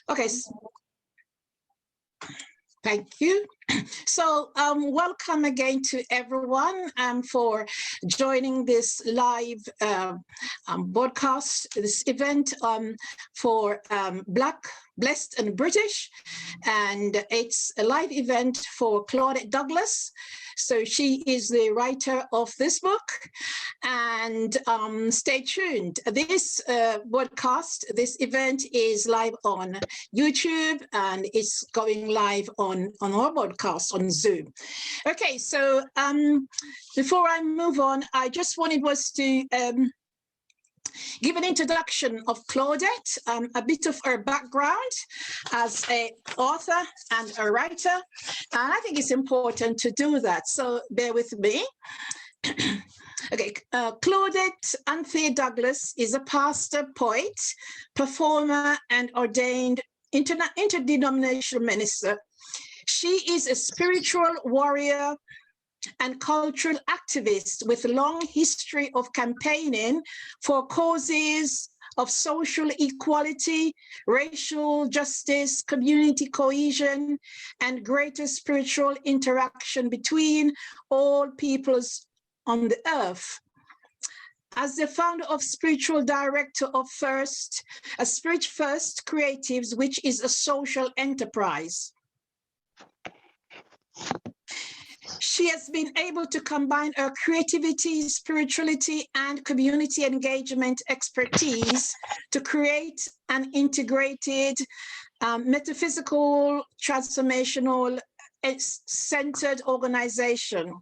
Okay. Thank you. So welcome again to everyone for joining this live broadcast, this event for Black, Blessed and British. And it's a live event for Claudette Douglas. So she is the writer of this book. And stay tuned. This broadcast, this event is live on YouTube and it's going live on our broadcast on Zoom. Okay, so before I move on, I just wanted was to give an introduction of Claudette, a bit of her background as an author and a writer. And I think it's important to do that. So bear with me. Okay, Claudette Athea Douglas is a pastor, poet, performer, and ordained interdenominational minister. She is a spiritual warrior and cultural activist with a long history of campaigning for causes of social equality, racial justice, community cohesion, and greater spiritual interaction between all peoples on the earth. As the founder of spiritual director of Spirit First Creatives, which is a social enterprise. She has been able to combine her creativity, spirituality, and community engagement expertise to create an integrated, metaphysical, transformational, centered organization.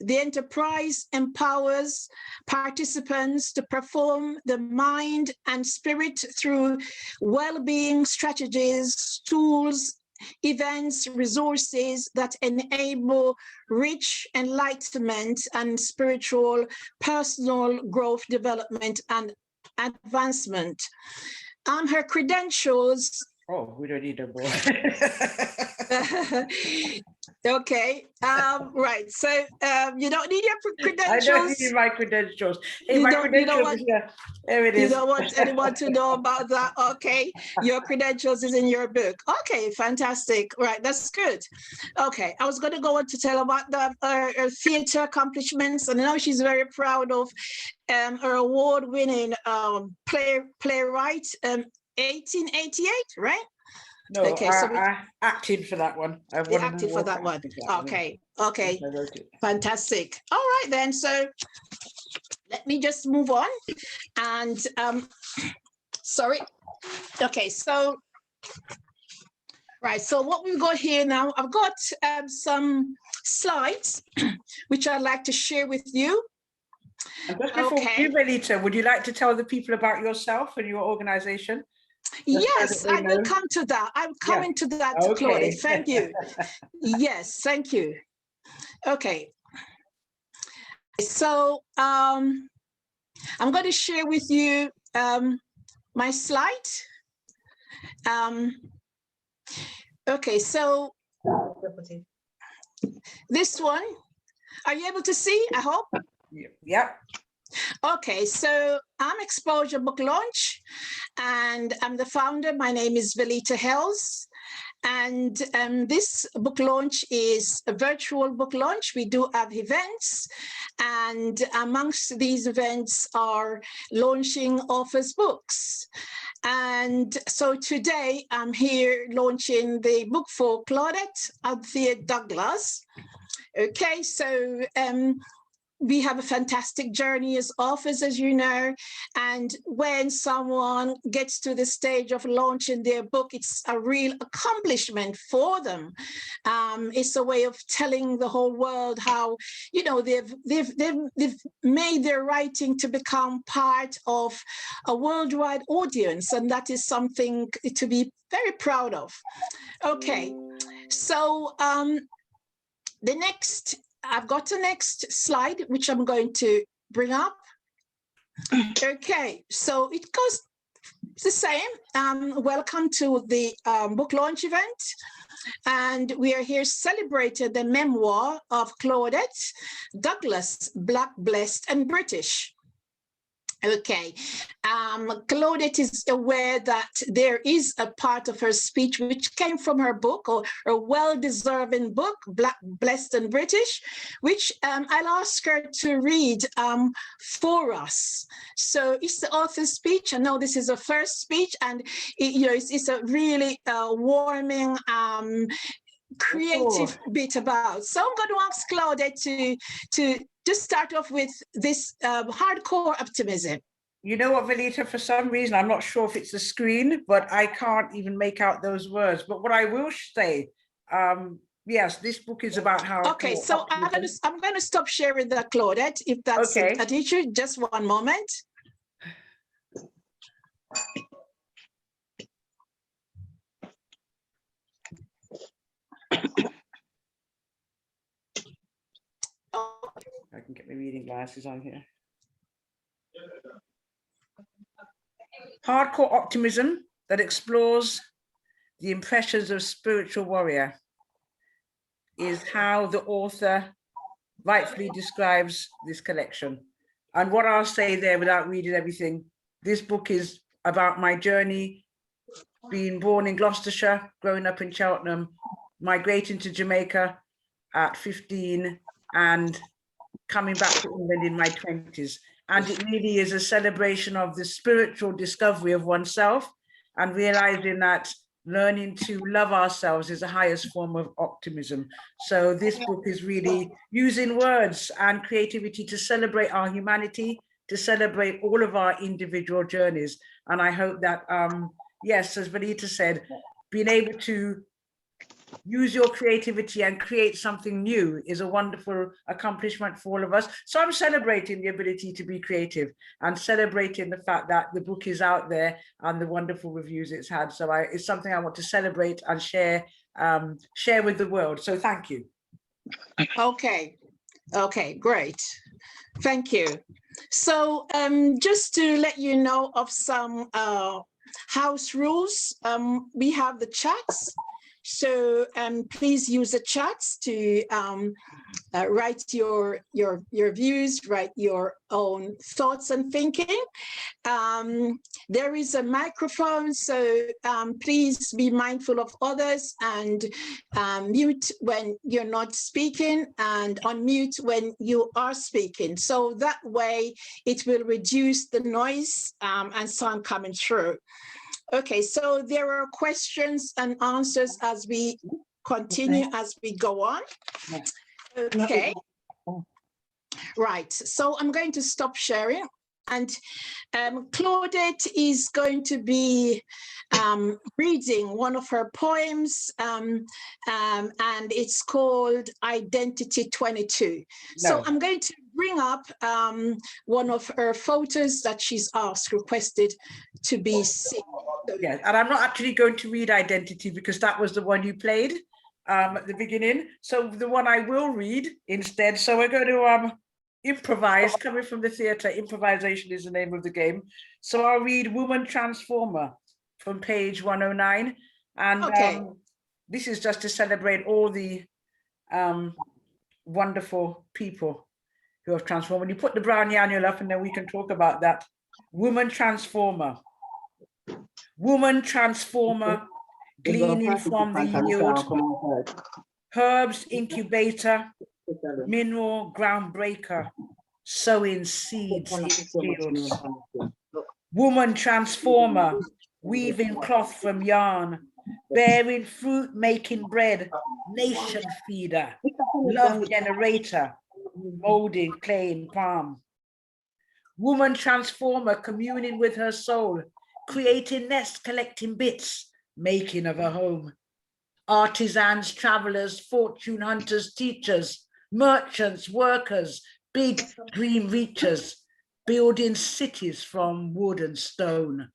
The enterprise empowers participants to perform the mind and spirit through well-being strategies, tools, events, resources that enable rich enlightenment and spiritual, personal growth, development, and advancement. Her credentials. Oh, we don't need them more. Okay, right. So you don't need your credentials. I don't need my credentials. Hey, my credentials is here. There it is. You don't want anyone to know about that. Okay, your credentials is in your book. Okay, fantastic. Right, that's good. Okay, I was going to go on to tell about her theater accomplishments, and I know she's very proud of her award-winning playwright, 1888, right? No, okay, I acted for that one. I acted for that one. Okay, okay, fantastic. All right then, so let me just move on. And sorry. Okay, so right, so what we've got here now, I've got some slides which I'd like to share with you. And just before you, Belita, would you like to tell the people about yourself and your organization? Yes, I will come to that. I'm coming to that, Claudette. Thank you. Yes, thank you. Okay. So I'm going to share with you my slide. Okay, so this one, are you able to see, I hope? Yeah. Okay, so I'm Exposure Book Launch, and I'm the founder. My name is Belita Hells, and this book launch is a virtual book launch. We do have events, and amongst these events are launching authors' books. And so today I'm here launching the book for Claudette Athea Douglas. Okay, so we have a fantastic journey as authors, as you know, and when someone gets to the stage of launching their book, it's a real accomplishment for them. It's a way of telling the whole world how, you know, they've made their writing to become part of a worldwide audience, and that is something to be very proud of. Okay, so I've got the next slide, which I'm going to bring up. Okay, so it goes the same. Welcome to the book launch event. And we are here celebrating the memoir of Claudette Douglas, Black, Blessed and British. Okay. Claudette is aware that there is a part of her speech which came from her book, or a well-deserving book, Black, Blessed and British, which I'll ask her to read for us. So it's the author's speech. I know this is a first speech, and it's a really warming, creative bit about. So I'm going to ask Claudette to just start off with this hardcore optimism. You know what, Velita, for some reason, I'm not sure if it's the screen, but I can't even make out those words. But what I will say, yes, this book is about how. Okay, so I'm going to stop sharing that, Claudette, if that's okay. an issue. Just one moment. I can get my reading glasses on here. Hardcore optimism that explores the impressions of spiritual warrior is how the author rightfully describes this collection. And what I'll say there without reading everything, this book is about my journey, being born in Gloucestershire, growing up in Cheltenham, migrating to Jamaica at 15, and coming back to England in my 20s. And it really is a celebration of the spiritual discovery of oneself, and realizing that learning to love ourselves is the highest form of optimism. So this book is really using words and creativity to celebrate our humanity, to celebrate all of our individual journeys. And I hope that, yes, as Velita said, being able to use your creativity and create something new is a wonderful accomplishment for all of us. So I'm celebrating the ability to be creative and celebrating the fact that the book is out there and the wonderful reviews it's had. So it's something I want to celebrate and share with the world. So thank you. Okay, great. Thank you. So just to let you know of some house rules, we have the chats. So please use the chats to write your views, write your own thoughts and thinking. There is a microphone, so please be mindful of others and mute when you're not speaking and unmute when you are speaking. So that way it will reduce the noise and sound coming through. Okay, so there are questions and answers as we continue, as we go on. Okay. Right, so I'm going to stop sharing, and Claudette is going to be reading one of her poems, and it's called Identity 22. No. So I'm going to bring up one of her photos that she's requested to be seen. Yeah, and I'm not actually going to read Identity because that was the one you played at the beginning. So the one I will read instead. So we're going to improvise, coming from the theatre. Improvisation is the name of the game. So I'll read Woman Transformer from page 109. And okay. This is just to celebrate all the wonderful people who have transformed. When you put the Brownie annual up, and then we can talk about that. Woman Transformer. Woman transformer, gleaning from the yield, herbs incubator, mineral groundbreaker, sowing seeds in fields. Woman transformer, weaving cloth from yarn, bearing fruit, making bread, nation feeder, love generator, molding clay and palm. Woman transformer, communing with her soul, creating nests, collecting bits, making of a home. Artisans, travelers, fortune hunters, teachers, merchants, workers, big dream reachers, building cities from wood and stone.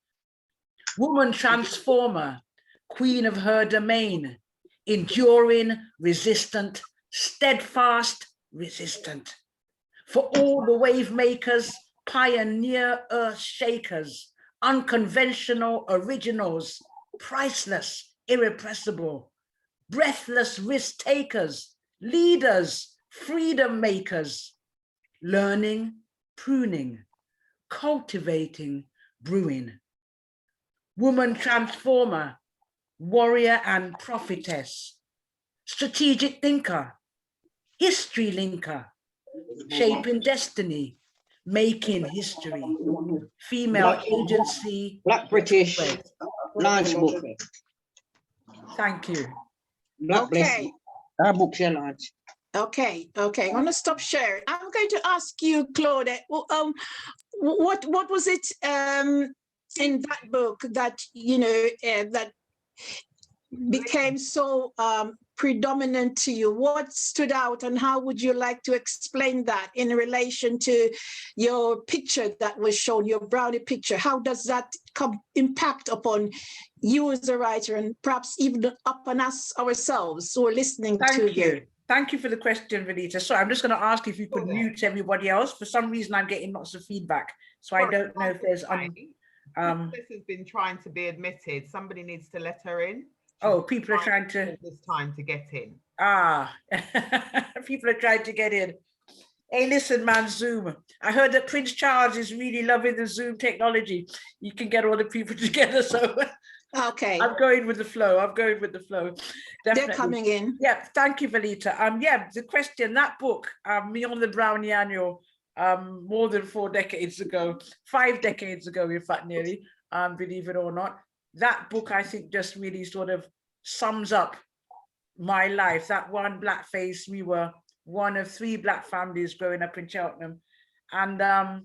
Woman transformer, queen of her domain, enduring, resistant, steadfast, resistant. For all the wave makers, pioneer earth shakers, unconventional originals, priceless, irrepressible, breathless risk takers, leaders, freedom makers, learning, pruning, cultivating, brewing. Woman transformer, warrior and prophetess, strategic thinker, history linker, shaping destiny, making history, female agency. Black British, large book. Thank you. Black Okay. Our books are large. Okay, I'm going to stop sharing. I'm going to ask you, Claudette, what was it in that book that, you know, that became so predominant to you? What stood out, and how would you like to explain that in relation to your picture that was shown, your brownie picture? How does that impact upon you as a writer, and perhaps even upon us ourselves who are listening to you? Thank you for the question, Renita. Sorry, I'm just going to ask if you could mute everybody else. For some reason, I'm getting lots of feedback, so I don't know if there's This has been trying to be admitted. Somebody needs to let her in. Oh, people are trying to. This time to get in. Ah, people are trying to get in. Hey, listen, man, Zoom. I heard that Prince Charles is really loving the Zoom technology. You can get all the people together, so. Okay. I'm going with the flow. Definitely. They're coming in. Yeah, thank you, Valita. Yeah, the question, that book, Me on the Brownie Annual, more than 4 decades ago, 5 decades ago, in fact, nearly, believe it or not. That book, I think, just really sort of sums up my life. That one black face, we were one of 3 black families growing up in Cheltenham. And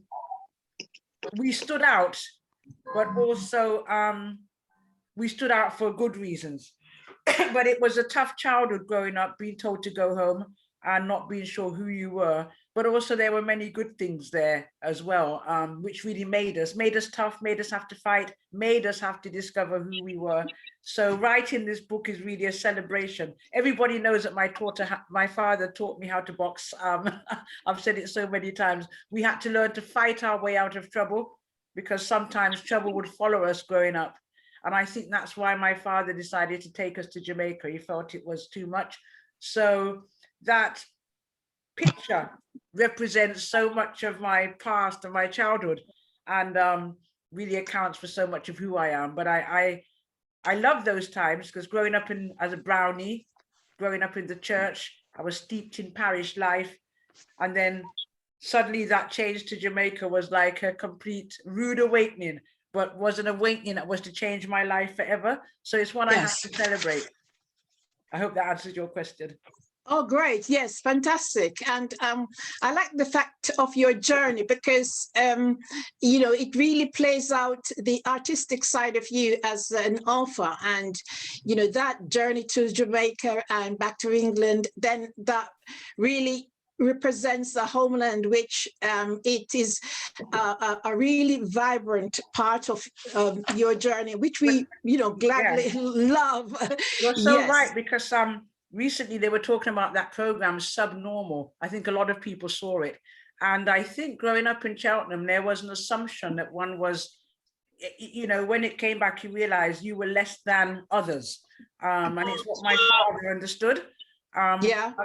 we stood out, but also we stood out for good reasons. But it was a tough childhood growing up, being told to go home and not being sure who you were. But also there were many good things there as well, which really made us tough, made us have to fight, made us have to discover who we were. So writing this book is really a celebration. Everybody knows that my father taught me how to box. I've said it so many times. We had to learn to fight our way out of trouble, because sometimes trouble would follow us growing up. And I think that's why my father decided to take us to Jamaica. He felt it was too much. So that picture represents so much of my past and my childhood, and really accounts for so much of who I am. But I love those times, because growing up as a brownie, growing up in the church, I was steeped in parish life. And then suddenly that change to Jamaica was like a complete rude awakening, but was an awakening that was to change my life forever. So it's one I have to celebrate. I hope that answers your question. Oh, great. Yes, fantastic. And I like the fact of your journey, because, you know, it really plays out the artistic side of you as an author. And, you know, that journey to Jamaica and back to England, then that really represents the homeland, which it is a really vibrant part of your journey, which we, you know, gladly love. You're so right, because recently they were talking about that program Subnormal. I think a lot of people saw it. And I think growing up in Cheltenham, there was an assumption that one was, you know, when it came back, you realized you were less than others. And it's what my father understood.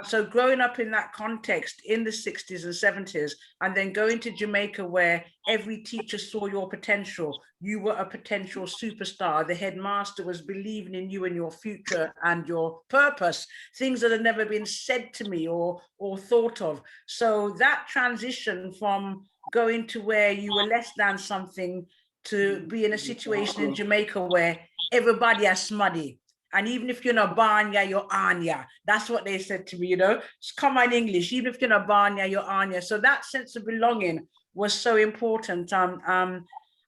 So growing up in that context in the 60s and 70s, and then going to Jamaica, where every teacher saw your potential, you were a potential superstar, the headmaster was believing in you and your future and your purpose, things that had never been said to me or thought of. So that transition from going to where you were less than something to be in a situation in Jamaica where everybody has smuddy. And even if you're not Banya, you're Anya. That's what they said to me, you know, it's common English. Even if you're not Banya, you're Anya. So that sense of belonging was so important.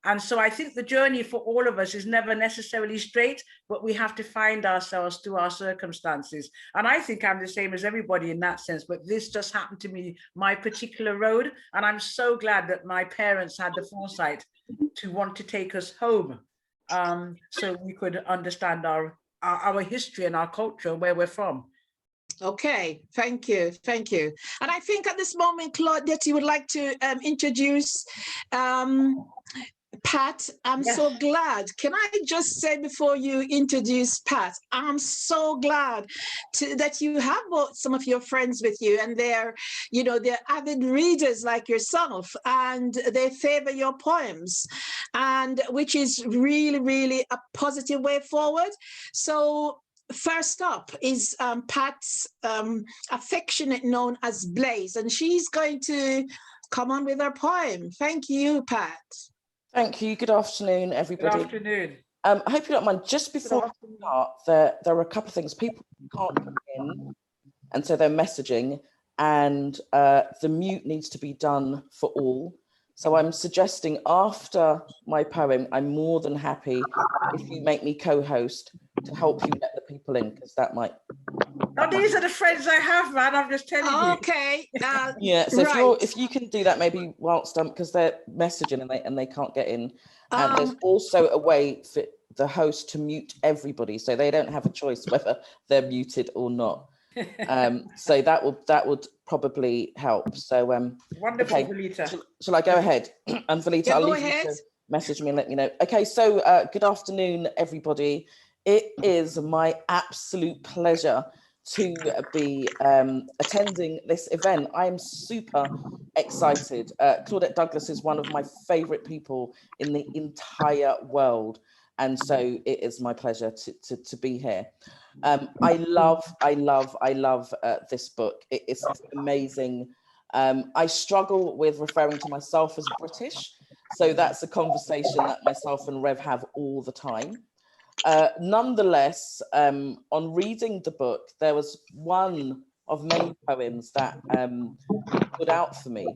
And so I think the journey for all of us is never necessarily straight, but we have to find ourselves through our circumstances. And I think I'm the same as everybody in that sense, but this just happened to me, my particular road. And I'm so glad that my parents had the foresight to want to take us home, so we could understand our history and our culture, where we're from. Okay, thank you. And I think at this moment, Claudette, you would like to introduce Pat, I'm Yes. so glad. Can I just say before you introduce Pat, I'm so glad that you have some of your friends with you, and they're avid readers like yourself, and they favor your poems, and which is really, really a positive way forward. So first up is Pat's affectionate known as Blaze, and she's going to come on with her poem. Thank you, Pat. Thank you. Good afternoon, Good everybody. afternoon. I hope you don't mind. Just before I start, there are a couple of things. People can't come in, and so they're messaging, and the mute needs to be done for all. So I'm suggesting after my poem, I'm more than happy if you make me co-host to help you let the people in, because that might. Oh, these are the friends I have, man. I'm just telling you. Okay. Yeah. So right. if you can do that, maybe whilst because they're messaging and they can't get in. And there's also a way for the host to mute everybody, so they don't have a choice whether they're muted or not. So that would probably help. So Wonderful, okay. Valita. Shall I go ahead? And Valita, Yeah, I'll go leave ahead. you to message me and let me know. Okay, so good afternoon, everybody. It is my absolute pleasure to be attending this event. I am super excited. Claudette Douglas is one of my favorite people in the entire world. And so it is my pleasure to be here. I love this book. It's amazing. I struggle with referring to myself as British. So that's a conversation that myself and Rev have all the time. Nonetheless, on reading the book, there was one of many poems that stood out for me.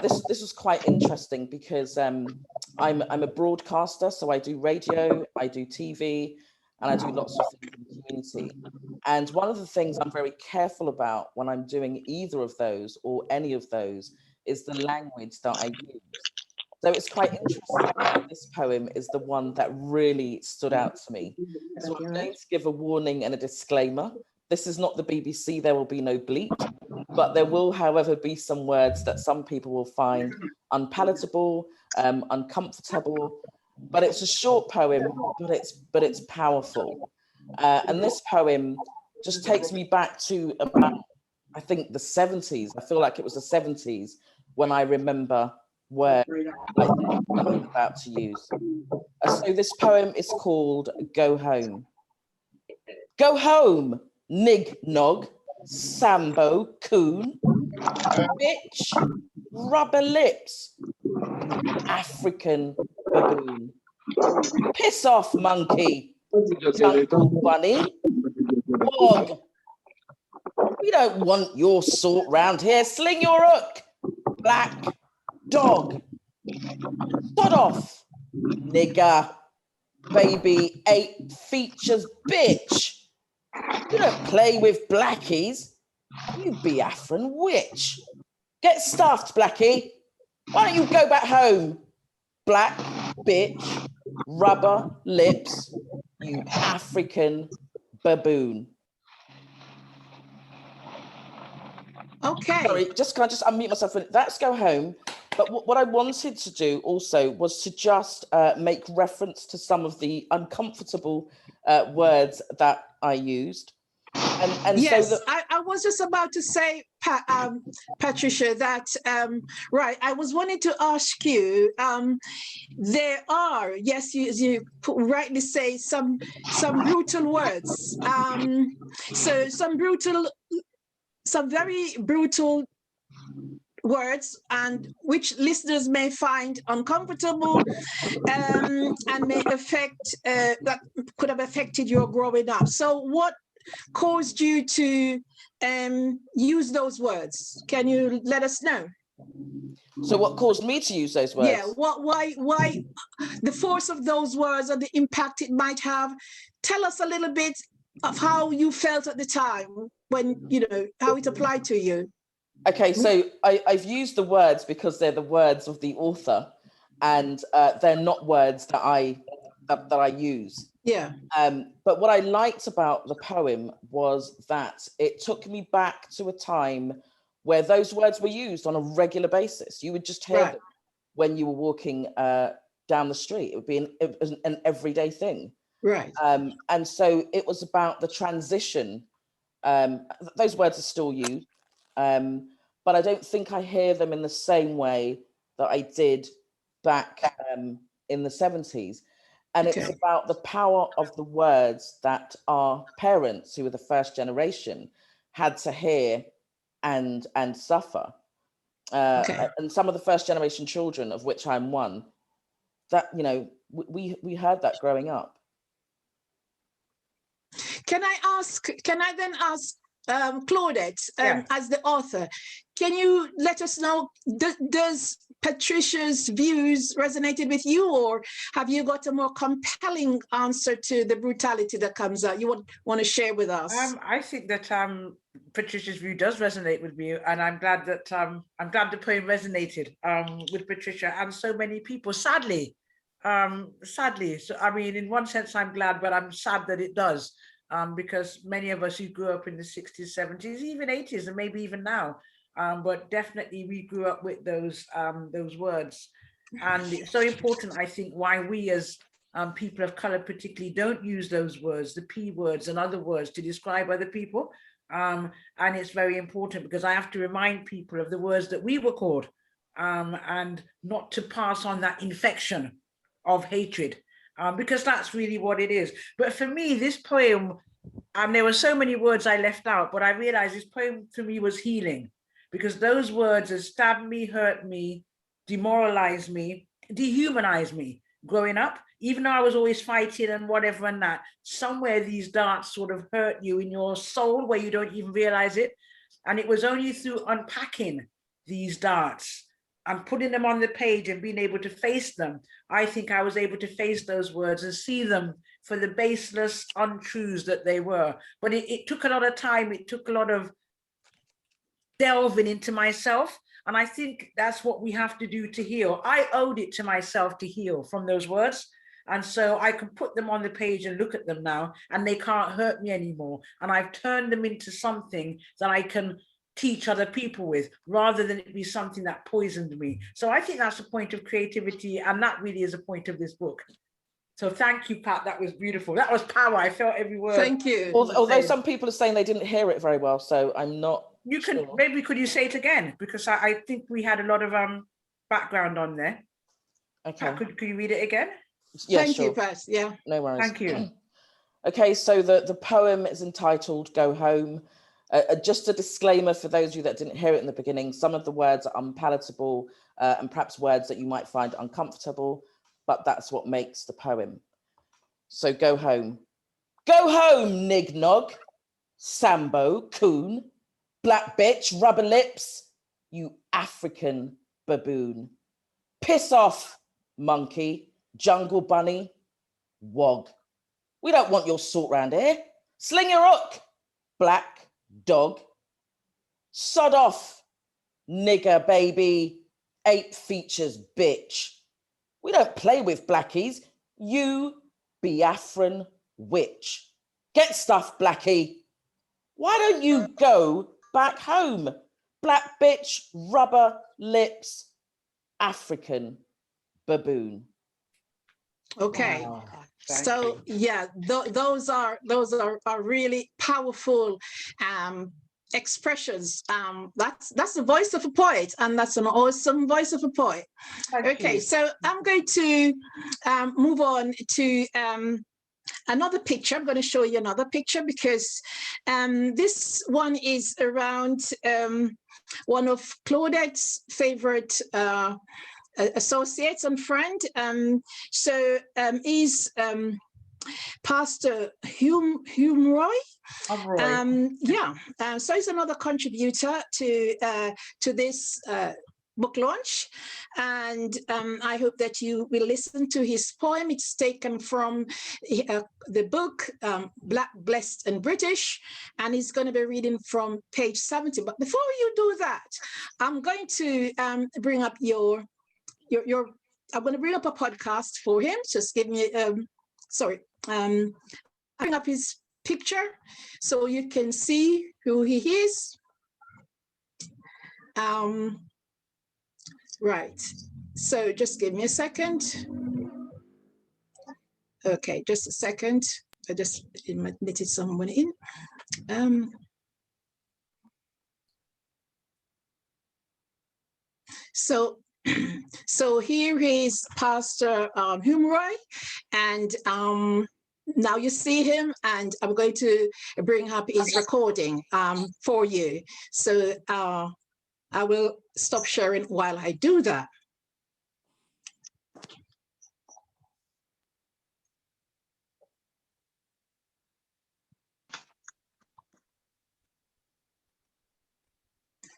This was quite interesting because I'm a broadcaster, so I do radio, I do TV, and I do lots of things in the community. And one of the things I'm very careful about when I'm doing either of those or any of those is the language that I use. So it's quite interesting that this poem is the one that really stood out to me. So I'm going to give a warning and a disclaimer. This is not the BBC, there will be no bleep, but there will, however, be some words that some people will find unpalatable, uncomfortable, but it's a short poem, but it's powerful. And this poem just takes me back to about, I think, the 70s. I feel like it was the 70s when I remember word like I'm about to use. So this poem is called Go Home. Go home, nig nog, Sambo, coon, bitch, rubber lips, African baboon. Piss off, monkey, jungle bunny, wog. We don't want your sort round here. Sling your hook, black dog. Sod off, nigger, baby, 8 features, bitch. You don't play with blackies, you Biafran witch. Get stuffed, Blackie. Why don't you go back home, black bitch, rubber lips, you African baboon. Okay. Sorry, can I just unmute myself? That's Go Home. But what I wanted to do also was to just make reference to some of the uncomfortable words that I used. And yes, so that, I was just about to say, Patricia, that, right, I was wanting to ask you, there are, yes, you rightly say, some brutal words. So some very brutal words, and which listeners may find uncomfortable, and may affect, that could have affected your growing up. So what caused you to use those words? Can you let us know? So what caused me to use those words? Yeah, why the force of those words and the impact it might have? Tell us a little bit of how you felt at the time when, how it applied to you. Okay, so I've used the words because they're the words of the author, and they're not words that I use. Yeah. But what I liked about the poem was that it took me back to a time where those words were used on a regular basis. You would just hear them when you were walking down the street. It would be an everyday thing. Right. And so it was about the transition. Those words are still used, but I don't think I hear them in the same way that I did back in the 70s. And Okay. it's about the power of the words that our parents, who were the first generation, had to hear and suffer. Okay. And some of the first generation children, of which I'm one, that, you know, we heard that growing up. Can I then ask Claudette, Yeah. as the author, can you let us know, does Patricia's views resonated with you, or have you got a more compelling answer to the brutality that comes out you would want to share with us? I think that Patricia's view does resonate with me, and I'm glad that the poem resonated with Patricia and so many people. Sadly, so I mean, in one sense, I'm glad, but I'm sad that it does, because many of us who grew up in the 60s, 70s, even 80s, and maybe even now, but definitely we grew up with those words, and it's so important, I think, why we as people of color particularly don't use those words, the P words and other words, to describe other people. And it's very important, because I have to remind people of the words that we were called, and not to pass on that infection of hatred, because that's really what it is. But for me, this poem, there were so many words I left out, but I realized this poem for me was healing, because those words have stabbed me, hurt me, demoralized me, dehumanized me growing up. Even though I was always fighting and whatever and that, somewhere these darts sort of hurt you in your soul where you don't even realize it. And it was only through unpacking these darts and putting them on the page and being able to face them, I think I was able to face those words and see them for the baseless untruths that they were. But it took a lot of time. It took a lot of delving into myself. And I think that's what we have to do to heal. I owed it to myself to heal from those words. And so I can put them on the page and look at them now, and they can't hurt me anymore. And I've turned them into something that I can teach other people with, rather than it be something that poisoned me. So I think that's the point of creativity, and that really is a point of this book. So thank you, Pat. That was beautiful. That was power. I felt every word. Thank you. Although some people are saying they didn't hear it very well, so I'm not. You can sure. Maybe could you say it again, because I think we had a lot of background on there. Okay. Pat, could you read it again? Yeah, Thank sure. you, Pat. Yeah. No worries. Thank you. Okay, so the poem is entitled Go Home. Just a disclaimer for those of you that didn't hear it in the beginning, some of the words are unpalatable and perhaps words that you might find uncomfortable, but that's what makes the poem. So go home. Go home, nignog, Sambo, coon, black bitch, rubber lips, you African baboon. Piss off, monkey, jungle bunny, wog. We don't want your salt round here. Sling your hook, black dog. Sod off, nigger baby, ape features bitch. We don't play with blackies, you Biafran witch. Get stuffed, blackie. Why don't you go back home? Black bitch, rubber lips, African baboon. Okay. Wow. So yeah, those are really powerful expressions. That's the voice of a poet, and that's an awesome voice of a poet. Okay, so I'm going to move on to another picture. I'm going to show you another picture, because this one is around one of Claudette's favorite associates and friend. Is Pastor Hume Roy. So he's another contributor to this book launch, and I hope that you will listen to his poem. It's taken from the book Black, Blessed and British, and he's going to be reading from page 70. But before you do that, I'm going to bring up I'm going to bring up a podcast for him. Just give me bring up his picture so you can see who he is. Right. So just give me a second. Okay, just a second. I just admitted someone in. So so here is Pastor Humroy, and now you see him, and I'm going to bring up his recording for you. So I will stop sharing while I do that.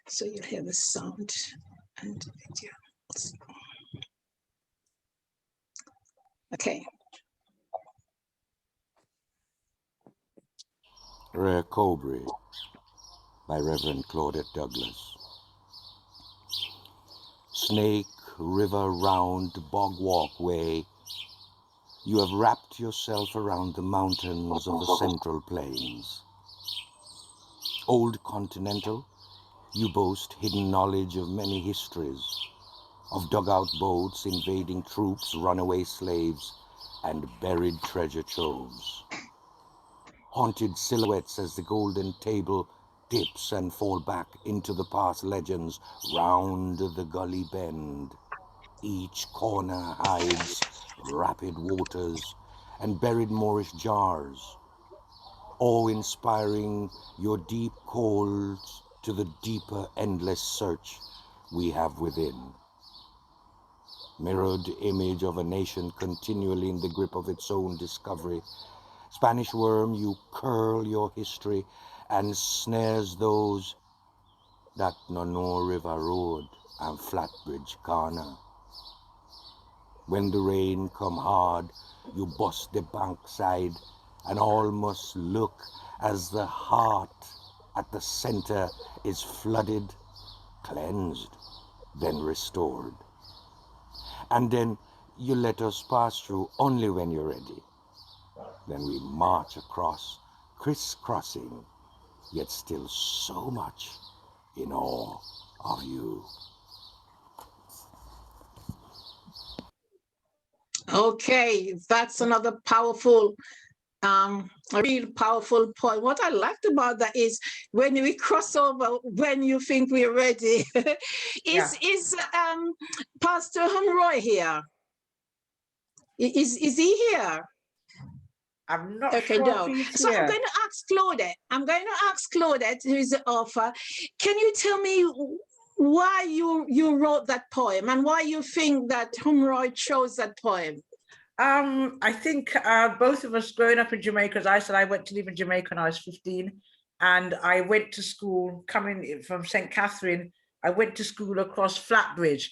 So you'll hear the sound and video. Okay. Rare Cobra by Reverend Claudette Douglas. Snake, river, round, bog walkway, you have wrapped yourself around the mountains of the Central Plains. Old Continental, you boast hidden knowledge of many histories, of dugout boats, invading troops, runaway slaves, and buried treasure troves. Haunted silhouettes as the golden table dips and fall back into the past legends round the gully bend. Each corner hides rapid waters and buried Moorish jars, awe-inspiring your deep calls to the deeper endless search we have within. Mirrored image of a nation continually in the grip of its own discovery. Spanish worm, you curl your history and snares those that no River Road and Flatbridge Corner. When the rain come hard, you bust the bankside and all must look as the heart at the center is flooded, cleansed, then restored. And then you let us pass through only when you're ready. Then we march across, crisscrossing, yet still so much in awe of you. Okay, that's another powerful, a real powerful point. What I liked about that is when we cross over, when you think we're ready. Is Pastor Humroy here? Is he here? I'm not Okay, sure no. if he's So here. I'm going to ask Claudette. Who is the author. Can you tell me why you wrote that poem and why you think that Humroy chose that poem? I think both of us growing up in Jamaica, as I said, I went to live in Jamaica when I was 15, and I went to school coming from St. Catherine. I went to school across Flatbridge,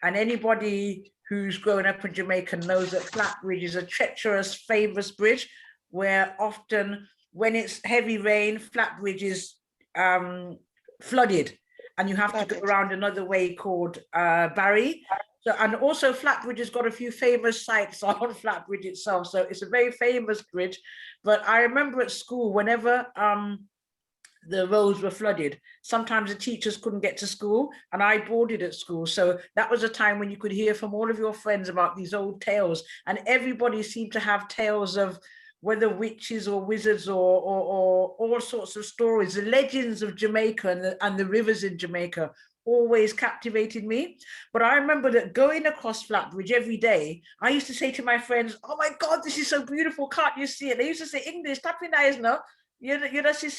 and anybody who's grown up in Jamaica knows that Flatbridge is a treacherous, famous bridge where often when it's heavy rain, Flatbridge is flooded, and you have to go around another way called Barry. So, and also Flatbridge has got a few famous sites on Flatbridge itself. So it's a very famous bridge. But I remember at school, whenever the roads were flooded, sometimes the teachers couldn't get to school, and I boarded at school. So that was a time when you could hear from all of your friends about these old tales, and everybody seemed to have tales of whether witches or wizards or all sorts of stories. The legends of Jamaica and the rivers in Jamaica always captivated me. But I remember that going across Flatbridge every day, I used to say to my friends, "Oh my God, this is so beautiful, can't you see it?" They used to say, "English, tapping eyes, no? You're just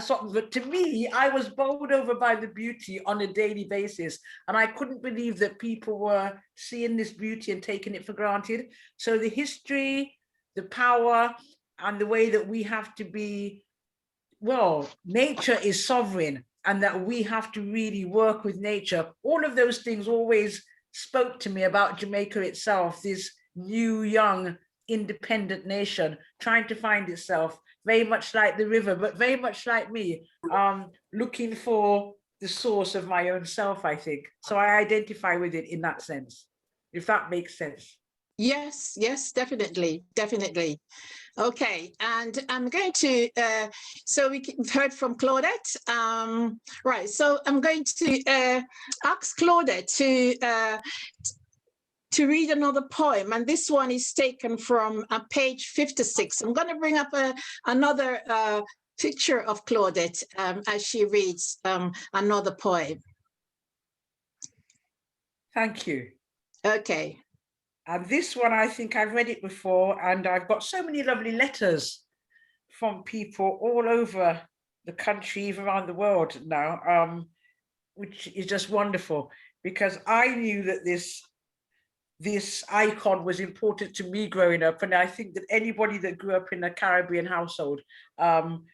something." But to me, I was bowled over by the beauty on a daily basis. And I couldn't believe that people were seeing this beauty and taking it for granted. So the history, the power, and the way that we have to be, well, nature is sovereign, and that we have to really work with nature. All of those things always spoke to me about Jamaica itself, this new, young, independent nation trying to find itself, very much like the river, but very much like me, looking for the source of my own self, I think. So I identify with it in that sense, if that makes sense. Yes, definitely. Okay, and I'm going to, so we've heard from Claudette. Right, so I'm going to ask Claudette to read another poem, and this one is taken from page 56. I'm going to bring up another picture of Claudette as she reads another poem. Thank you. Okay. And this one, I think I've read it before, and I've got so many lovely letters from people all over the country, even around the world now, which is just wonderful, because I knew that this icon was important to me growing up, and I think that anybody that grew up in a Caribbean household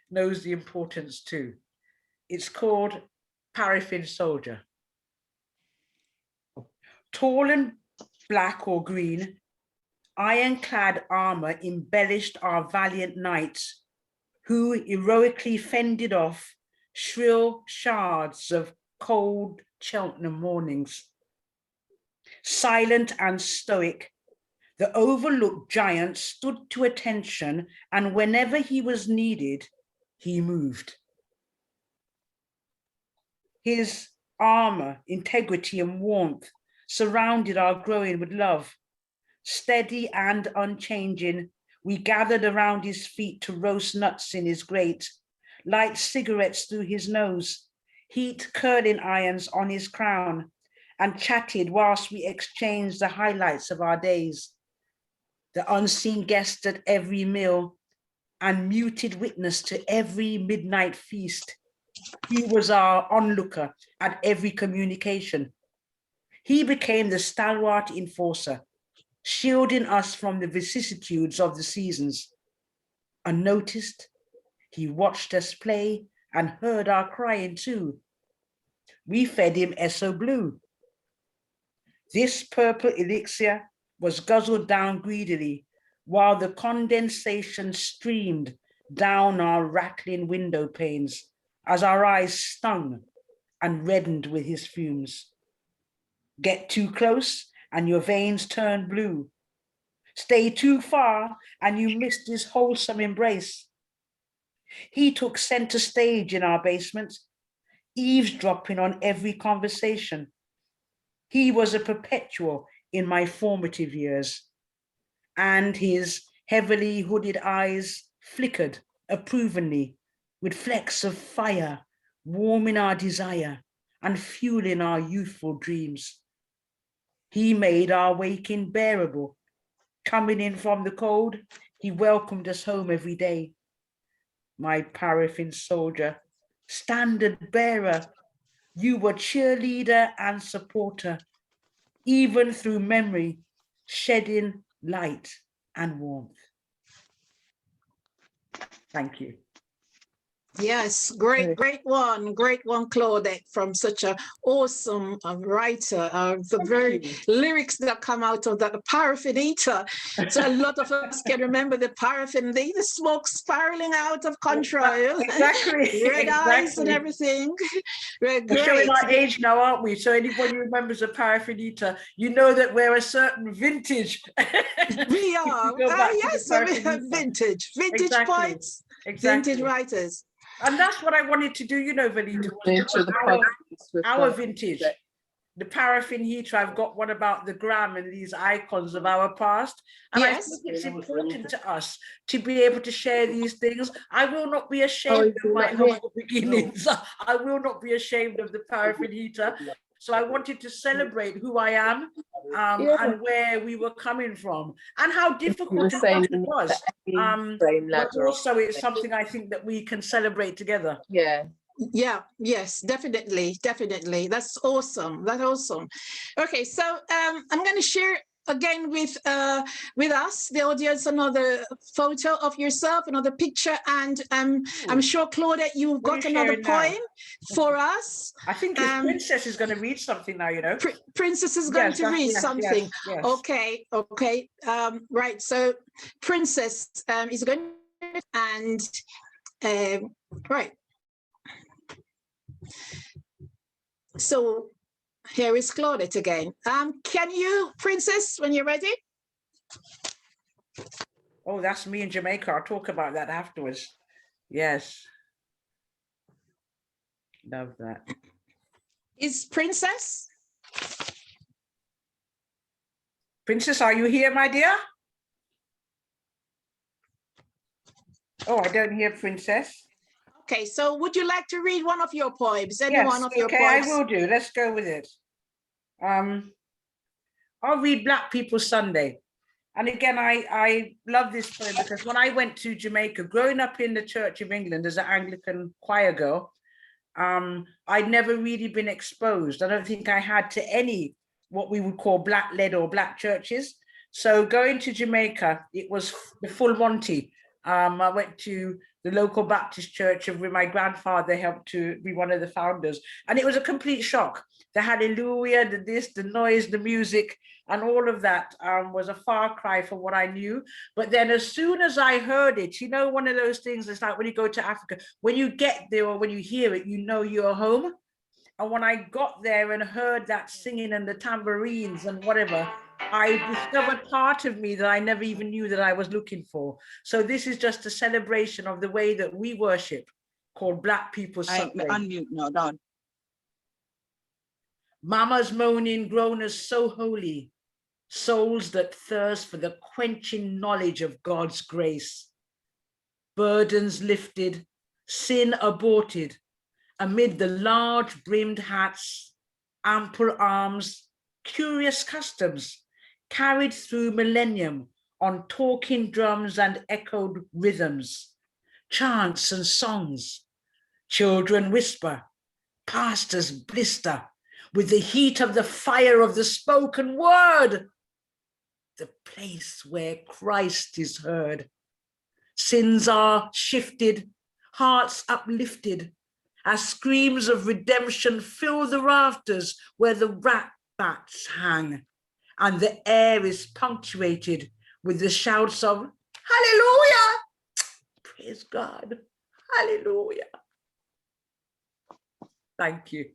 knows the importance too. It's called Paraffin Soldier. Tall and black or green, ironclad armor embellished our valiant knights, who heroically fended off shrill shards of cold Cheltenham mornings. Silent and stoic, the overlooked giant stood to attention, and whenever he was needed, he moved. His armor, integrity, and warmth surrounded our growing with love. Steady and unchanging, we gathered around his feet to roast nuts in his grate, light cigarettes through his nose, heat curling irons on his crown, and chatted whilst we exchanged the highlights of our days. The unseen guest at every meal and muted witness to every midnight feast. He was our onlooker at every communication. He became the stalwart enforcer, shielding us from the vicissitudes of the seasons. Unnoticed, he watched us play and heard our crying too. We fed him Esso Blue. This purple elixir was guzzled down greedily, while the condensation streamed down our rattling window panes as our eyes stung and reddened with his fumes. Get too close and your veins turn blue. Stay too far and you missed his wholesome embrace. He took center stage in our basement, eavesdropping on every conversation. He was a perpetual in my formative years, and his heavily hooded eyes flickered approvingly with flecks of fire, warming our desire and fueling our youthful dreams. He made our waking bearable. Coming in from the cold, he welcomed us home every day. My paraffin soldier, standard bearer, you were cheerleader and supporter, even through memory, shedding light and warmth. Thank you. Yes, great one, Claudette, from such an awesome writer. The very lyrics that come out of that, the paraffin eater. So a lot of us can remember the paraffin, the smoke spiraling out of control. Exactly. Red eyes and everything. We're showing great. our age now, aren't we? So anybody who remembers a paraffin eater, you know that we're a certain vintage. We are. Yes, we have vintage Exactly. points, Exactly. vintage writers. And that's what I wanted to do, you know, Velita, our vintage. The paraffin heater, I've got one about the gram and these icons of our past. And Yes. I think it's important to us to be able to share these things. I will not be ashamed of my humble beginnings. I will not be ashamed of the paraffin heater. So I wanted to celebrate who I am and where we were coming from and how difficult it was. But also it's something I think that we can celebrate together. Yeah, yes, definitely. That's awesome. Okay, so I'm going to share again with us, the audience, another photo of yourself, another picture, and I'm sure, Claudette, you've got another poem for us. I think Princess is going to read something now, you know. Princess is going to read something. Yes. Okay. Right, so Princess is going to, and right. So here is Claudette again. Can you, Princess, when you're ready? Oh, that's me in Jamaica. I'll talk about that afterwards. Yes. Love that. Is Princess? Princess, are you here, my dear? Oh, I don't hear Princess. Okay, so would you like to read one of your poems? Any one Yes, of your okay, I poems? will do. Let's go with it. I'll read Black People Sunday. And again, I love this poem because when I went to Jamaica, growing up in the Church of England as an Anglican choir girl, I'd never really been exposed. I don't think I had to any what we would call black-led or black churches. So going to Jamaica, it was the full Monty. I went to the local Baptist church of where my grandfather helped to be one of the founders. And it was a complete shock. The hallelujah, the this, the noise, the music, and all of that was a far cry from what I knew. But then as soon as I heard it, you know, one of those things, it's like when you go to Africa, when you get there or when you hear it, you know you're home. And when I got there and heard that singing and the tambourines and whatever, I discovered part of me that I never even knew that I was looking for. So this is just a celebration of the way that we worship, called Black People Sunday. Unmute now, down. Mamas moaning, groaners so holy, souls that thirst for the quenching knowledge of God's grace. Burdens lifted, sin aborted, amid the large brimmed hats, ample arms, curious customs, carried through millennium on talking drums and echoed rhythms, chants and songs. Children whisper, pastors blister with the heat of the fire of the spoken word, the place where Christ is heard. Sins are shifted, hearts uplifted, as screams of redemption fill the rafters where the rat bats hang, and the air is punctuated with the shouts of hallelujah, praise God, hallelujah. Thank you.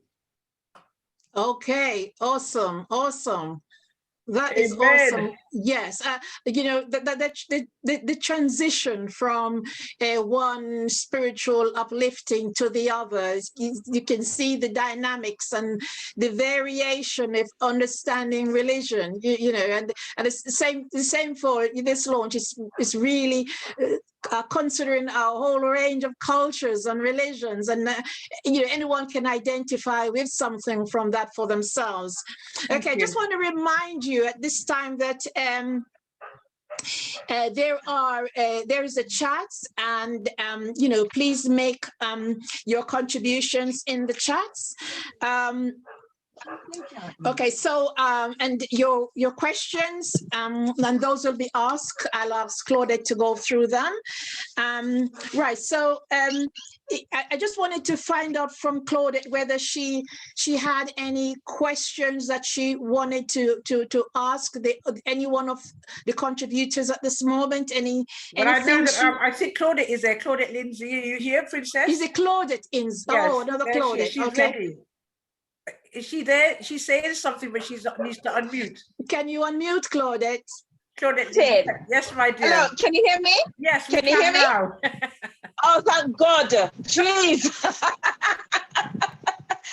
Okay, awesome, awesome. That is Amen. awesome. Yes, you know the transition from one spiritual uplifting to the other. You can see the dynamics and the variation of understanding religion. You know, and it's the same for this launch. It's really considering our whole range of cultures and religions, and you know, anyone can identify with something from that for themselves. Okay, just want to remind you at this time that there is a chat, and you know, please make your contributions in the chats. Okay, so and your questions and those will be asked. I'll ask Claudette to go through them. Right, so I just wanted to find out from Claudette whether she had any questions that she wanted to ask any one of the contributors at this moment. But I know that I think Claudette is there. Claudette Lindsay, are you here, Princess? Is it Claudette in? Yes, oh, another Claudette. she's okay. ready. Is she there? She's saying something, but she needs to unmute. Can you unmute, Claudette? Claudette, Ted. yes, my dear. Hello, can you hear me? Yes, Can you hear me? now. Oh, thank God. Jeez.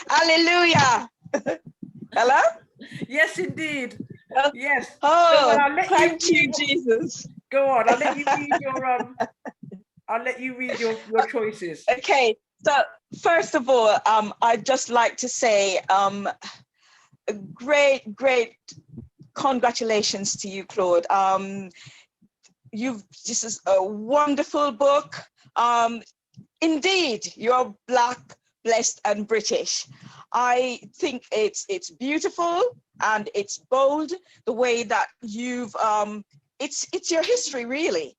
Hallelujah. Hello? Yes, indeed. Yes. Oh, So, thank you, Jesus. Go on. I'll let you read your I'll let you read your choices. Okay. So first of all, I'd just like to say great congratulations to you, Claude. This is a wonderful book. Indeed, you're Black, blessed, and British. I think it's beautiful and it's bold the way that you've it's your history, really,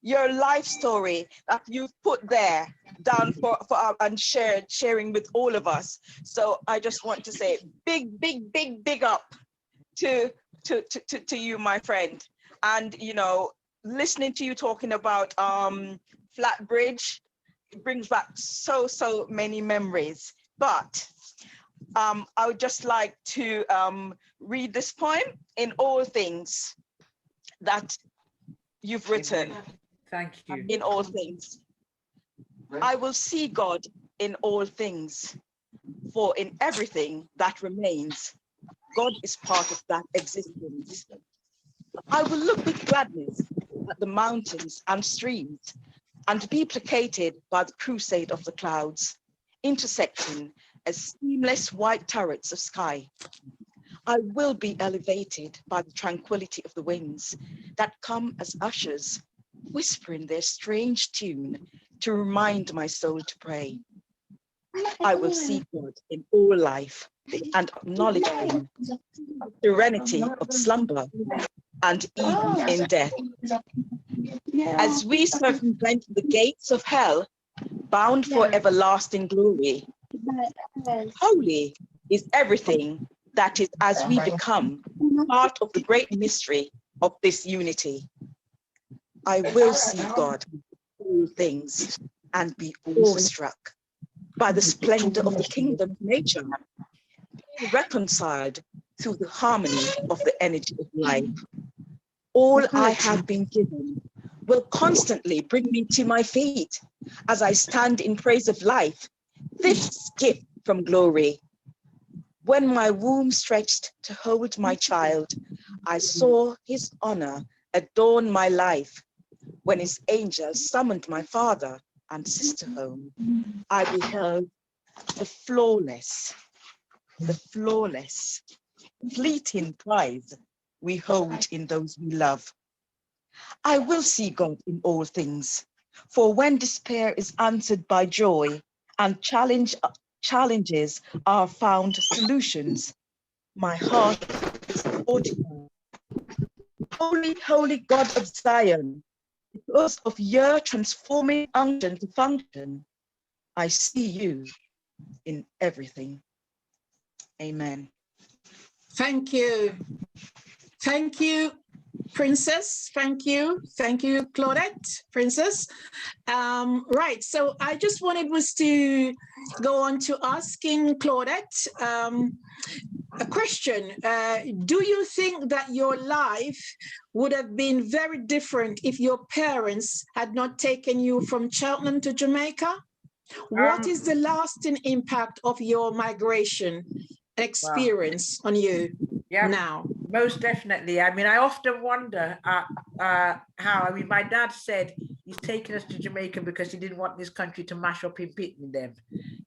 your life story that you've put there down for and sharing with all of us. So I just want to say big up to you, my friend. And you know, listening to you talking about Flatbridge, it brings back so many memories. But I would just like to read this poem. In all things, that you've written Thank you. in all things. I will see God in all things, for in everything that remains, God is part of that existence. I will look with gladness at the mountains and streams and be placated by the crusade of the clouds, intersecting as seamless white turrets of sky. I will be elevated by the tranquility of the winds that come as ushers, whispering their strange tune to remind my soul to pray. I will see God in all life and acknowledge him, the serenity of slumber and even in death. As we circumvent the gates of hell, bound for everlasting glory, holy is everything that is as we become part of the great mystery of this unity. I will see God in all things and be awestruck by the splendor of the kingdom of nature, being reconciled through the harmony of the energy of life. All I have been given will constantly bring me to my feet as I stand in praise of life, this gift from glory. When my womb stretched to hold my child, I saw his honor adorn my life. When his angels summoned my father and sister home, I beheld the flawless, fleeting pride we hold in those we love. I will see God in all things, for when despair is answered by joy and challenges are found solutions, my heart is fortified. Holy, holy God of Zion, because of your transforming unction to function, I see you in everything. Amen. Thank you. Thank you, Princess. Thank you. Thank you, Claudette, Princess. Right, so I just wanted was to go on to asking Claudette a question. Do you think that your life would have been very different if your parents had not taken you from Cheltenham to Jamaica? What is the lasting impact of your migration experience on you now? Most definitely. I mean, I often wonder how, I mean, my dad said he's taken us to Jamaica because he didn't want this country to mash up in picnic them,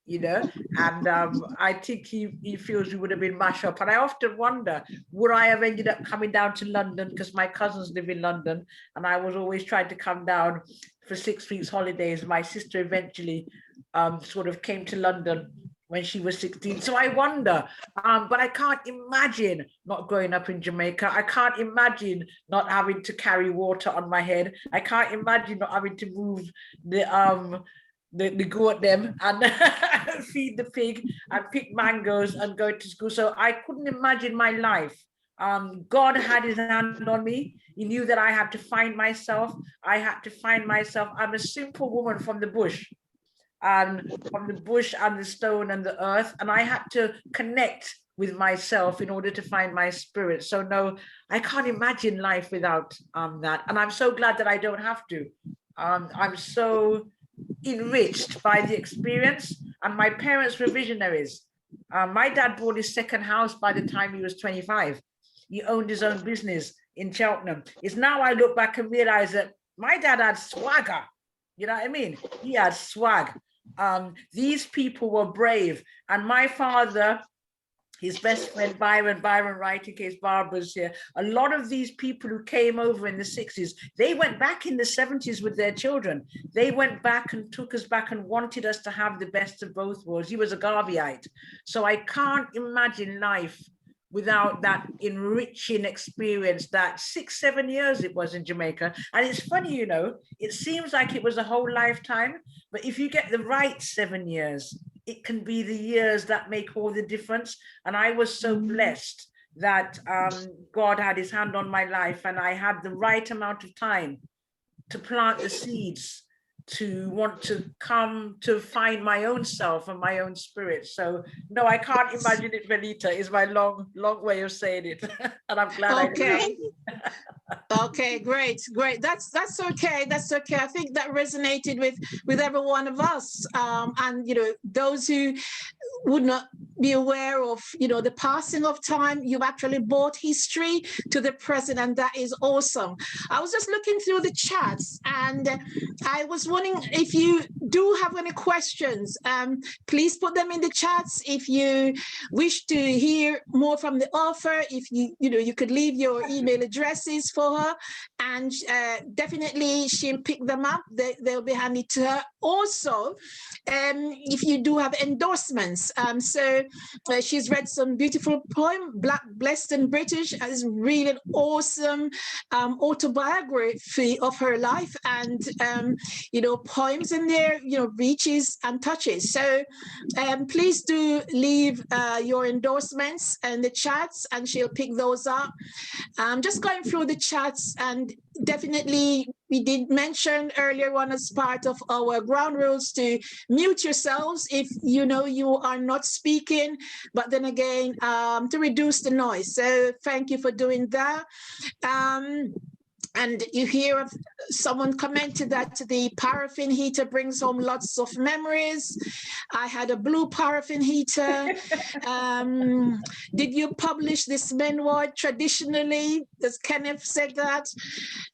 you know, and I think he feels we would have been mashed up. And I often wonder, would I have ended up coming down to London, because my cousins live in London and I was always trying to come down for 6 weeks holidays. My sister eventually sort of came to London when she was 16. So I wonder, but I can't imagine not growing up in Jamaica. I can't imagine not having to carry water on my head. I can't imagine not having to move the goat them and feed the pig and pick mangoes and go to school. So I couldn't imagine my life. God had his hand on me. He knew that I had to find myself. I had to find myself. I'm a simple woman from the bush. And from the bush and the stone and the earth, and I had to connect with myself in order to find my spirit. So no, I can't imagine life without that, and I'm so glad that I don't have to. I'm so enriched by the experience, and my parents were visionaries. My dad bought his second house by the time he was 25. He owned his own business in Cheltenham. It's now I look back and realize that my dad had swagger. You know what I mean? He had swag. These people were brave, and my father, his best friend Byron Wright, in case Barbara's here, a lot of these people who came over in the 60s, they went back in the 70s with their children. They went back and took us back and wanted us to have the best of both worlds. He was a Garveyite. So I can't imagine life without that enriching experience, that 6-7 years it was in Jamaica. And it's funny, you know, it seems like it was a whole lifetime, but if you get the right 7 years, it can be the years that make all the difference. And I was so blessed that God had his hand on my life, and I had the right amount of time to plant the seeds to want to come to find my own self and my own spirit. So no, I can't imagine it, Benita, is my long way of saying it. And I'm glad Okay. Okay, great. That's okay. That's okay. I think that resonated with every one of us. And you know, those who would not be aware of, you know, the passing of time, you've actually brought history to the present, and that is awesome. I was just looking through the chats, and I was wondering if you do have any questions. Please put them in the chats. If you wish to hear more from the author, if you could leave your email addresses for her, and definitely she'll pick them up. They'll be handed to her. Also, if you do have endorsements, so she's read some beautiful poem, Black, Blessed and British, is really an awesome autobiography of her life, and poems in there, reaches and touches. So please do leave your endorsements in the chats, and she'll pick those up. Just going through the chats, and definitely we did mention earlier on as part of our ground rules to mute yourselves if you know you are not speaking, but then again, to reduce the noise. So thank you for doing that. And you hear someone commented that the paraffin heater brings home lots of memories. I had a blue paraffin heater. Did you publish this memoir traditionally? As Kenneth said that.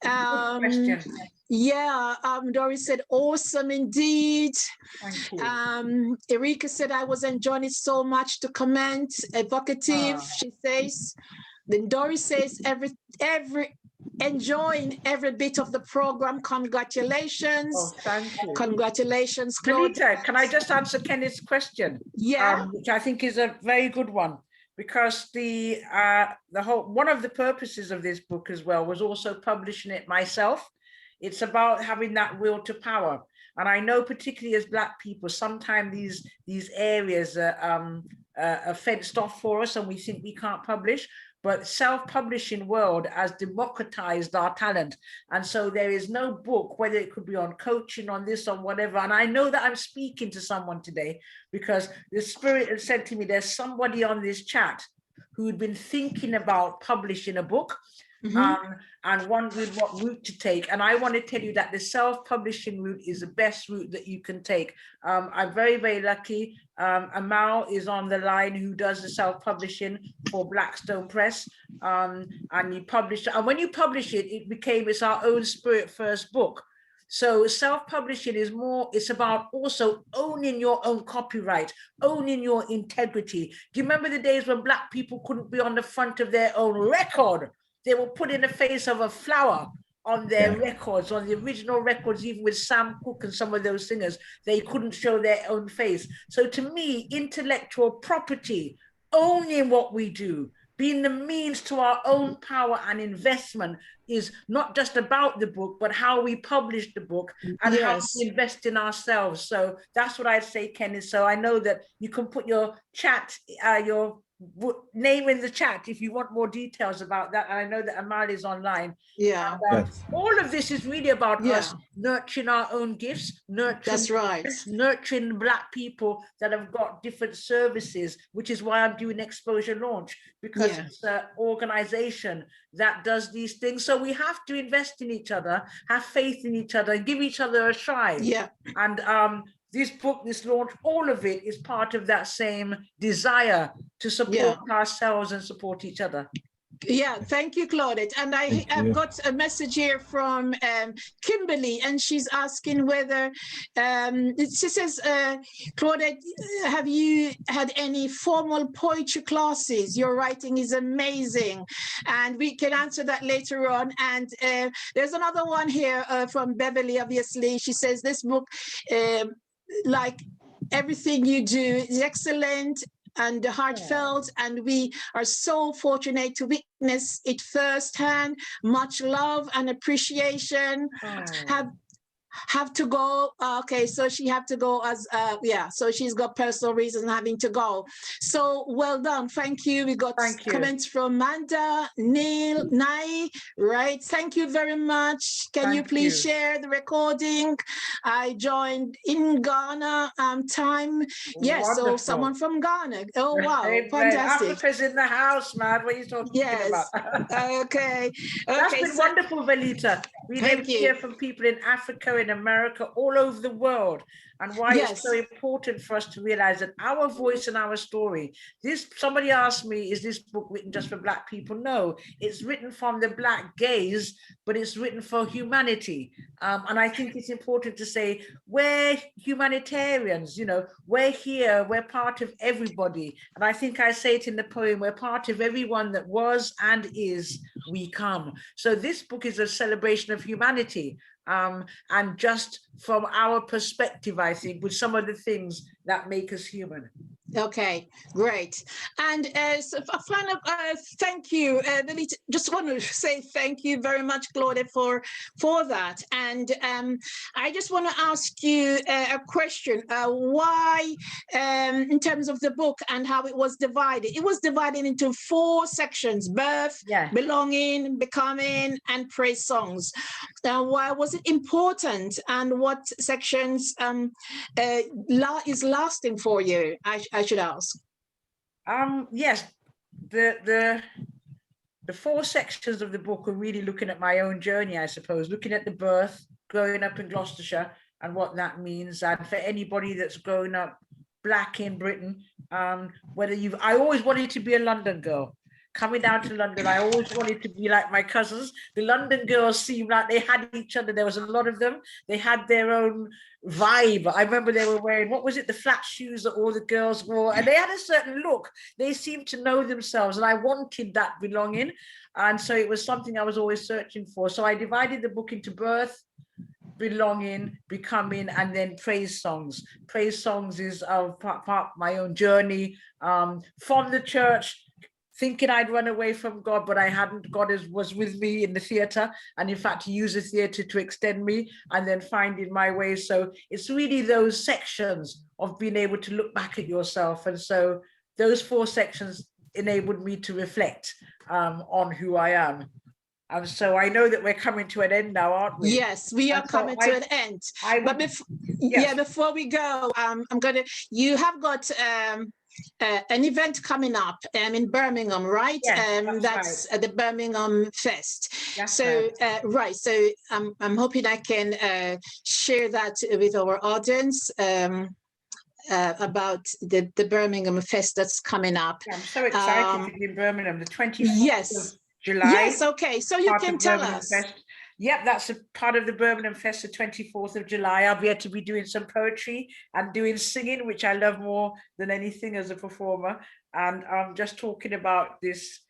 Question. Yeah, Doris said, awesome indeed. Thank you. Erika said, I was enjoying it so much to comment. Evocative, she says. Then Doris says, enjoying every bit of the program. Congratulations. Oh, thank you. Congratulations, Claude. Benita, can I just answer Kenneth's question? Yeah. Which I think is a very good one, because the whole one of the purposes of this book as well was also publishing it myself. It's about having that will to power. And I know, particularly as Black people, sometimes these areas are fenced off for us and we think we can't publish. But self-publishing world has democratized our talent. And so there is no book, whether it could be on coaching, on this, on whatever. And I know that I'm speaking to someone today because the Spirit has said to me, there's somebody on this chat who'd been thinking about publishing a book. And wondering what route to take. And I want to tell you that the self-publishing route is the best route that you can take. I'm very, very lucky. Amal is on the line, who does the self-publishing for Blackstone Press. And you publish, and when you publish it, it's our own Spirit First book. So self-publishing is more, it's about also owning your own copyright, owning your integrity. Do you remember the days when Black people couldn't be on the front of their own record? They were put in the face of a flower on their records, on the original records, even with Sam Cooke and some of those singers, they couldn't show their own face. So to me, intellectual property, owning what we do, being the means to our own power and investment is not just about the book, but how we publish the book and how we invest in ourselves. So that's what I'd say, Kenny. So I know that you can put your chat, your name in the chat if you want more details about that. And I know that Amal is online. Yeah. All of this is really about us nurturing our own gifts, nurturing Black people that have got different services, which is why I'm doing Exposure Launch, because it's an organization that does these things. So we have to invest in each other, have faith in each other, and give each other a try. Yeah. And this book, this launch, all of it is part of that same desire to support ourselves and support each other. Yeah, thank you, Claudette. And I've got a message here from Kimberly, and she's asking whether, she says, Claudette, have you had any formal poetry classes? Your writing is amazing. And we can answer that later on. And there's another one here from Beverly, obviously. She says this book, like everything you do, is excellent and heartfelt, and we are so fortunate to witness it firsthand. Much love and appreciation. have to go. Okay, so she have to go as yeah. So she's got personal reasons having to go. So well done. Thank you. We got Thank you. comments from Manda, Neil, Nai. Right. Thank you very much. Can you Thank please you. share the recording? I joined in Ghana time. Yes. So Wonderful. someone from Ghana. Oh wow, Amen. fantastic. Africa's in the house, man. What are you talking Yes. about? Okay. That's Okay. been So wonderful, Velita. Being able thank to you. hear from people in Africa, in America, all over the world, and why Yes. it's so important for us to realize that our voice and our story. Somebody asked me, is this book written just for Black people? No, it's written from the Black gaze, but it's written for humanity. And I think it's important to say we're humanitarians, you know, we're here, we're part of everybody. And I think I say it in the poem, we're part of everyone that was and is, we come. So this book is a celebration of humanity. And just from our perspective, I think, with some of the things that make us human. Okay, great. And so final, thank you. Just want to say thank you very much, Claudette, for that. And I just want to ask you a question. Why, in terms of the book and how it was divided? It was divided into 4 sections: birth, Yeah. belonging, becoming, and praise songs. Why was it important, and what sections is lasting for you? I should ask. Yes, the 4 sections of the book are really looking at my own journey, I suppose, looking at the birth, growing up in Gloucestershire and what that means. And for anybody that's grown up Black in Britain, I always wanted to be a London girl. Coming down to London, I always wanted to be like my cousins. The London girls seemed like they had each other. There was a lot of them. They had their own vibe. I remember they were wearing, what was it, the flat shoes that all the girls wore, and they had a certain look. They seemed to know themselves, and I wanted that belonging. And so it was something I was always searching for. So I divided the book into birth, belonging, becoming, and then praise songs. Praise songs is part my own journey from the church, thinking I'd run away from God, but I hadn't. God was with me in the theatre, and in fact, he used the theatre to extend me, and then finding my way. So it's really those sections of being able to look back at yourself. And so those 4 sections enabled me to reflect on who I am. And so I know that we're coming to an end now, aren't we? Yes, we are coming to an end. But before we go, you have got an event coming up in Birmingham, right? Yes, that's right. The Birmingham Fest. That's so right. right, so I'm hoping I can share that with our audience about the Birmingham Fest that's coming up. Yeah, I'm so excited to be in Birmingham, the 24th yes. of July. Yes, okay, so you can tell us. Fest. Yep, that's a part of the Birmingham Fest, the 24th of July. I'll be able to be doing some poetry and doing singing, which I love more than anything as a performer. And I'm just talking about this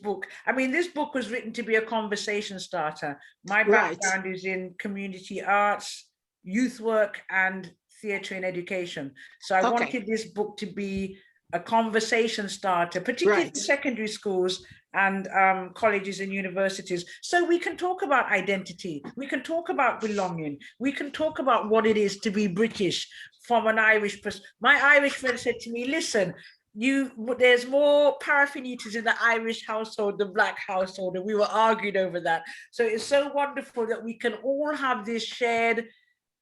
book. I mean, this book was written to be a conversation starter. My background is in community arts, youth work, and theatre and education. So I wanted this book to be a conversation starter, particularly in secondary schools and colleges and universities, so we can talk about identity, we can talk about belonging, we can talk about what it is to be British from an Irish perspective. My Irish friend said to me, listen, there's more paraffin eaters in the Irish household than Black household, and we were arguing over that. So it's so wonderful that we can all have this shared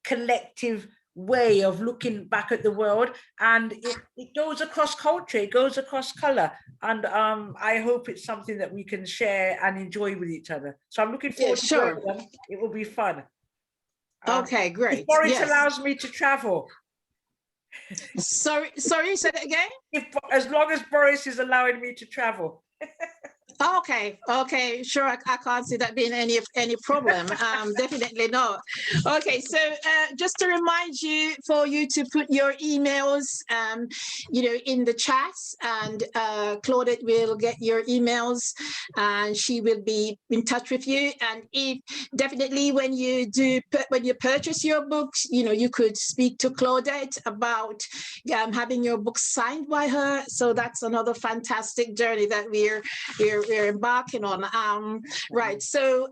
collective way of looking back at the world, and it goes across culture, it goes across color, and I hope it's something that we can share and enjoy with each other. So I'm looking forward to Birmingham. It will be fun. Okay, great. If Boris allows me to travel. Sorry, say that again? As long as Boris is allowing me to travel. Okay, sure. I can't see that being any problem. Definitely not. Okay, so just to remind you, for you to put your emails, in the chat, and Claudette will get your emails, and she will be in touch with you. And definitely when you purchase your books, you could speak to Claudette about having your book signed by her. So that's another fantastic journey that we're embarking on. Right. So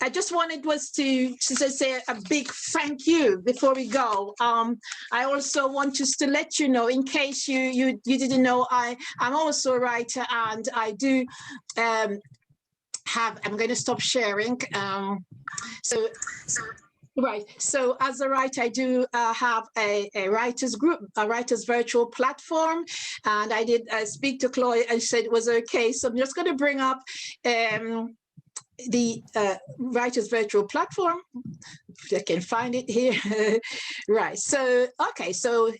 I just wanted was to say a big thank you before we go. I also want just to let you know, in case you didn't know, I'm also a writer, and I do I'm going to stop sharing. Right. So as a writer, I do have a writers group, a writers virtual platform. And I did speak to Chloe and said it was okay. So I'm just going to bring up the writers virtual platform. If I can find it here. Right. So, okay. So,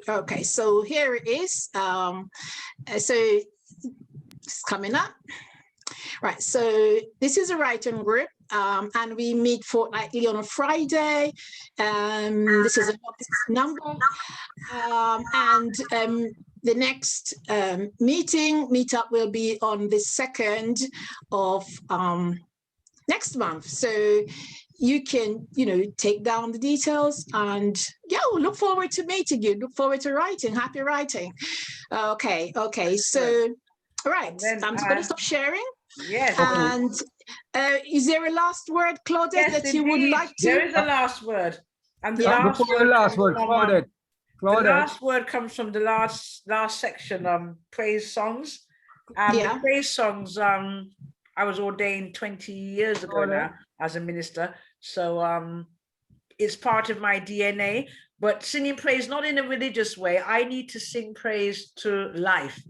okay. So here it is. So it's coming up. Right, so this is a writing group, and we meet fortnightly on a Friday. This is a number, and the next meetup will be on the 2nd of next month. So you can, take down the details, and yeah, we'll look forward to meeting you. Look forward to writing. Happy writing. Okay. So, all right, I'm just going to stop sharing. Yes. And is there a last word, Claudette, Yes, that you would like to? There is a last word. And the Yeah. last word, Claudette. the last word comes from the last section, praise songs. The praise songs, I was ordained 20 years ago now as a minister. So it's part of my DNA. But singing praise, not in a religious way. I need to sing praise to life.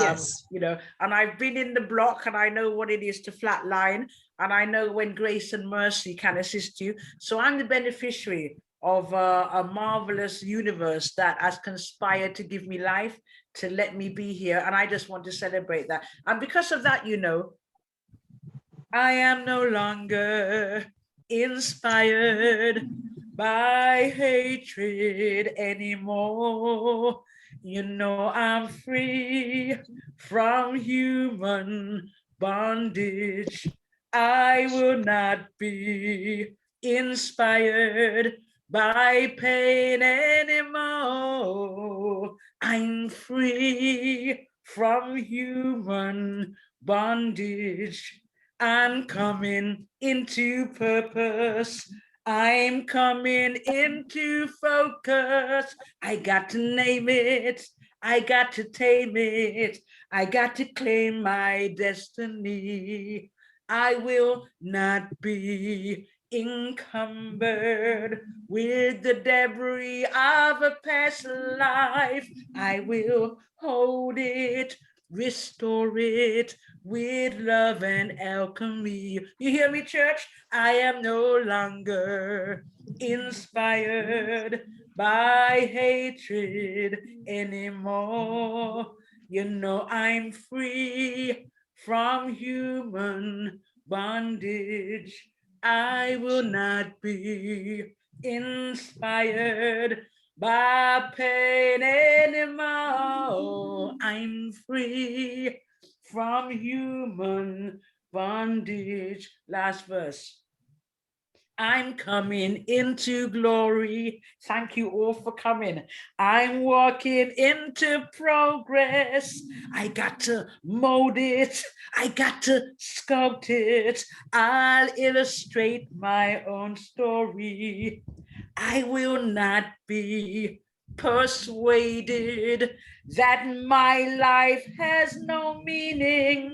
Yes. And I've been in the block, and I know what it is to flatline, and I know when grace and mercy can assist you. So I'm the beneficiary of a marvelous universe that has conspired to give me life, to let me be here. And I just want to celebrate that. And because of that, I am no longer inspired by hatred anymore. I'm free from human bondage. I will not be inspired by pain anymore. I'm free from human bondage. I'm coming into purpose. I'm coming into focus. I got to name it. I got to tame it. I got to claim my destiny. I will not be encumbered with the debris of a past life. I will hold it, restore it with love and alchemy. You hear me, church? I am no longer inspired by hatred anymore. I'm free from human bondage. I will not be inspired by pain anymore. I'm free from human bondage. Last verse. I'm coming into glory. Thank you all for coming. I'm walking into progress. I got to mold it. I got to sculpt it. I'll illustrate my own story. I will not be persuaded that my life has no meaning.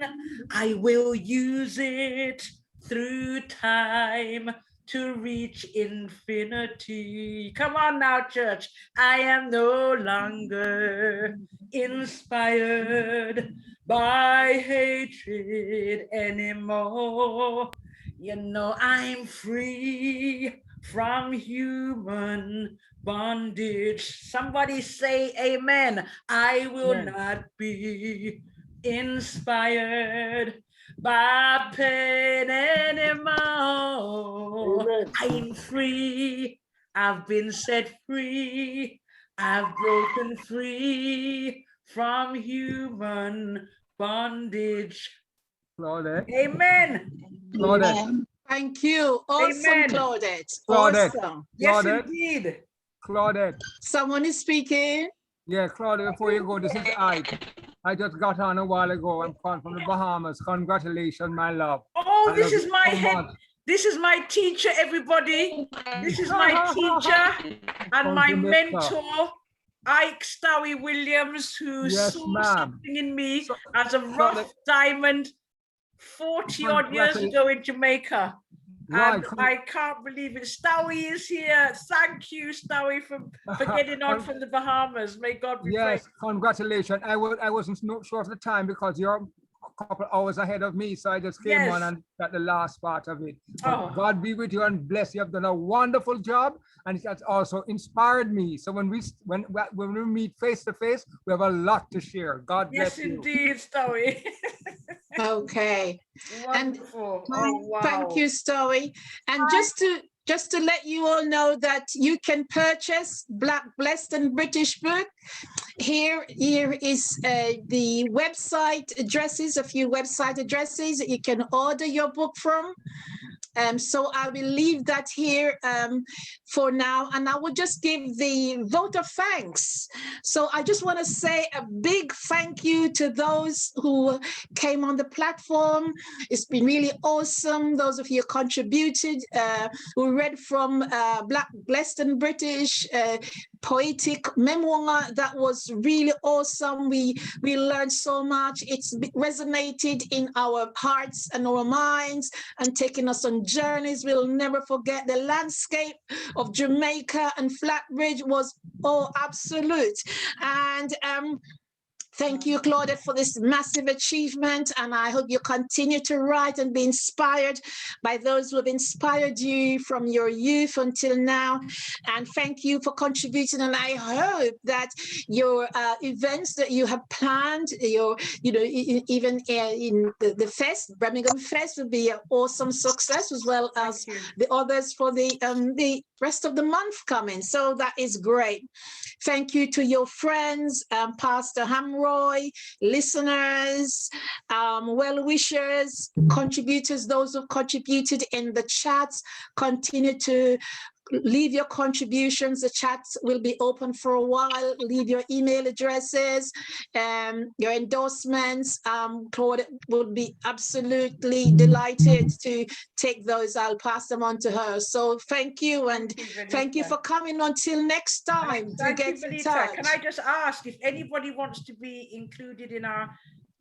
I will use it through time to reach infinity. Come on now, church. I am no longer inspired by hatred anymore. I'm free from human bondage. Somebody say amen. I will not be inspired by pain anymore. I'm free. I've been set free. I've broken free from human bondage. Claudette. Amen. Claudette. Thank you. Awesome, Amen. Claudette. Claudette. Awesome. Yes, Claudette. indeed. Claudette. Someone is speaking. Yeah, Claudette, before you go, this is I. I just got on a while ago. I'm calling from the Bahamas. Congratulations, my love. Oh, I this love is you my so head. much. This is my teacher, everybody. This is my teacher and From my Jamaica. mentor, Ike Stowie Williams, who Yes, saw ma'am. something in me So- as a rough diamond 40 odd years ago in Jamaica. Right. And I can't believe it. Stowie is here. Thank you, Stowie, for getting on from the Bahamas. May God be Yes, praised. congratulations. I wasn't sure of the time because you're a couple hours ahead of me, so I just came on Yes. and got the last part of it. But Oh. God be with you and bless you. You've done a wonderful job, and it has also inspired me. So when we meet face to face, we have a lot to share. God bless Yes, you. indeed, Stowie. Okay. Wonderful. Oh, wow. Thank you, Stowie. And just to let you all know that you can purchase Black, Blessed and British book. Here is the website addresses, a few website addresses that you can order your book from. So I will leave that here for now, and I will just give the vote of thanks. So I just want to say a big thank you to those who came on the platform. It's been really awesome. Those of you who contributed, who read from Black, Blessed and British, poetic memoir. That was really awesome. We learned so much. It's resonated in our hearts and our minds and taking us on journeys. We'll never forget the landscape of Jamaica and Flatbridge was absolute. And thank you, Claudette, for this massive achievement. And I hope you continue to write and be inspired by those who have inspired you from your youth until now. And thank you for contributing. And I hope that your events that you have planned, even in the fest, Birmingham Fest, will be an awesome success, as well as the others for the rest of the month coming. So that is great. Thank you to your friends, Pastor Hamroy, listeners, well-wishers, contributors, those who contributed in the chats. Continue to leave your contributions. The chat will be open for a while. Leave your email addresses, your endorsements. Claude would be absolutely delighted to take those. I'll pass them on to her. So thank you, and thank you for coming. Until next time. Thank you, Benita. Can I just ask if anybody wants to be included in our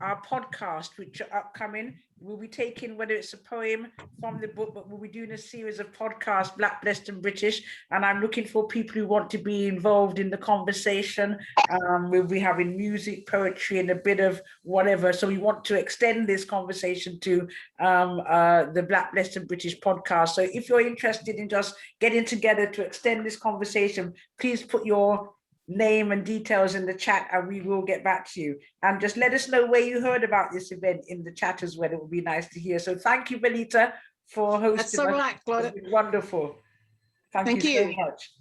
podcast, which are upcoming? We'll be taking, whether it's a poem from the book, but we'll be doing a series of podcasts, Black, Blessed and British. And I'm looking for people who want to be involved in the conversation. We'll be having music, poetry, and a bit of whatever. So we want to extend this conversation to the Black, Blessed and British podcast. So if you're interested in just getting together to extend this conversation, please put your name and details in the chat and we will get back to you. And just let us know where you heard about this event in the chat as well. It would be nice to hear. So thank you, Benita, for hosting. That's all right, Claudia. Wonderful. Thank you so much.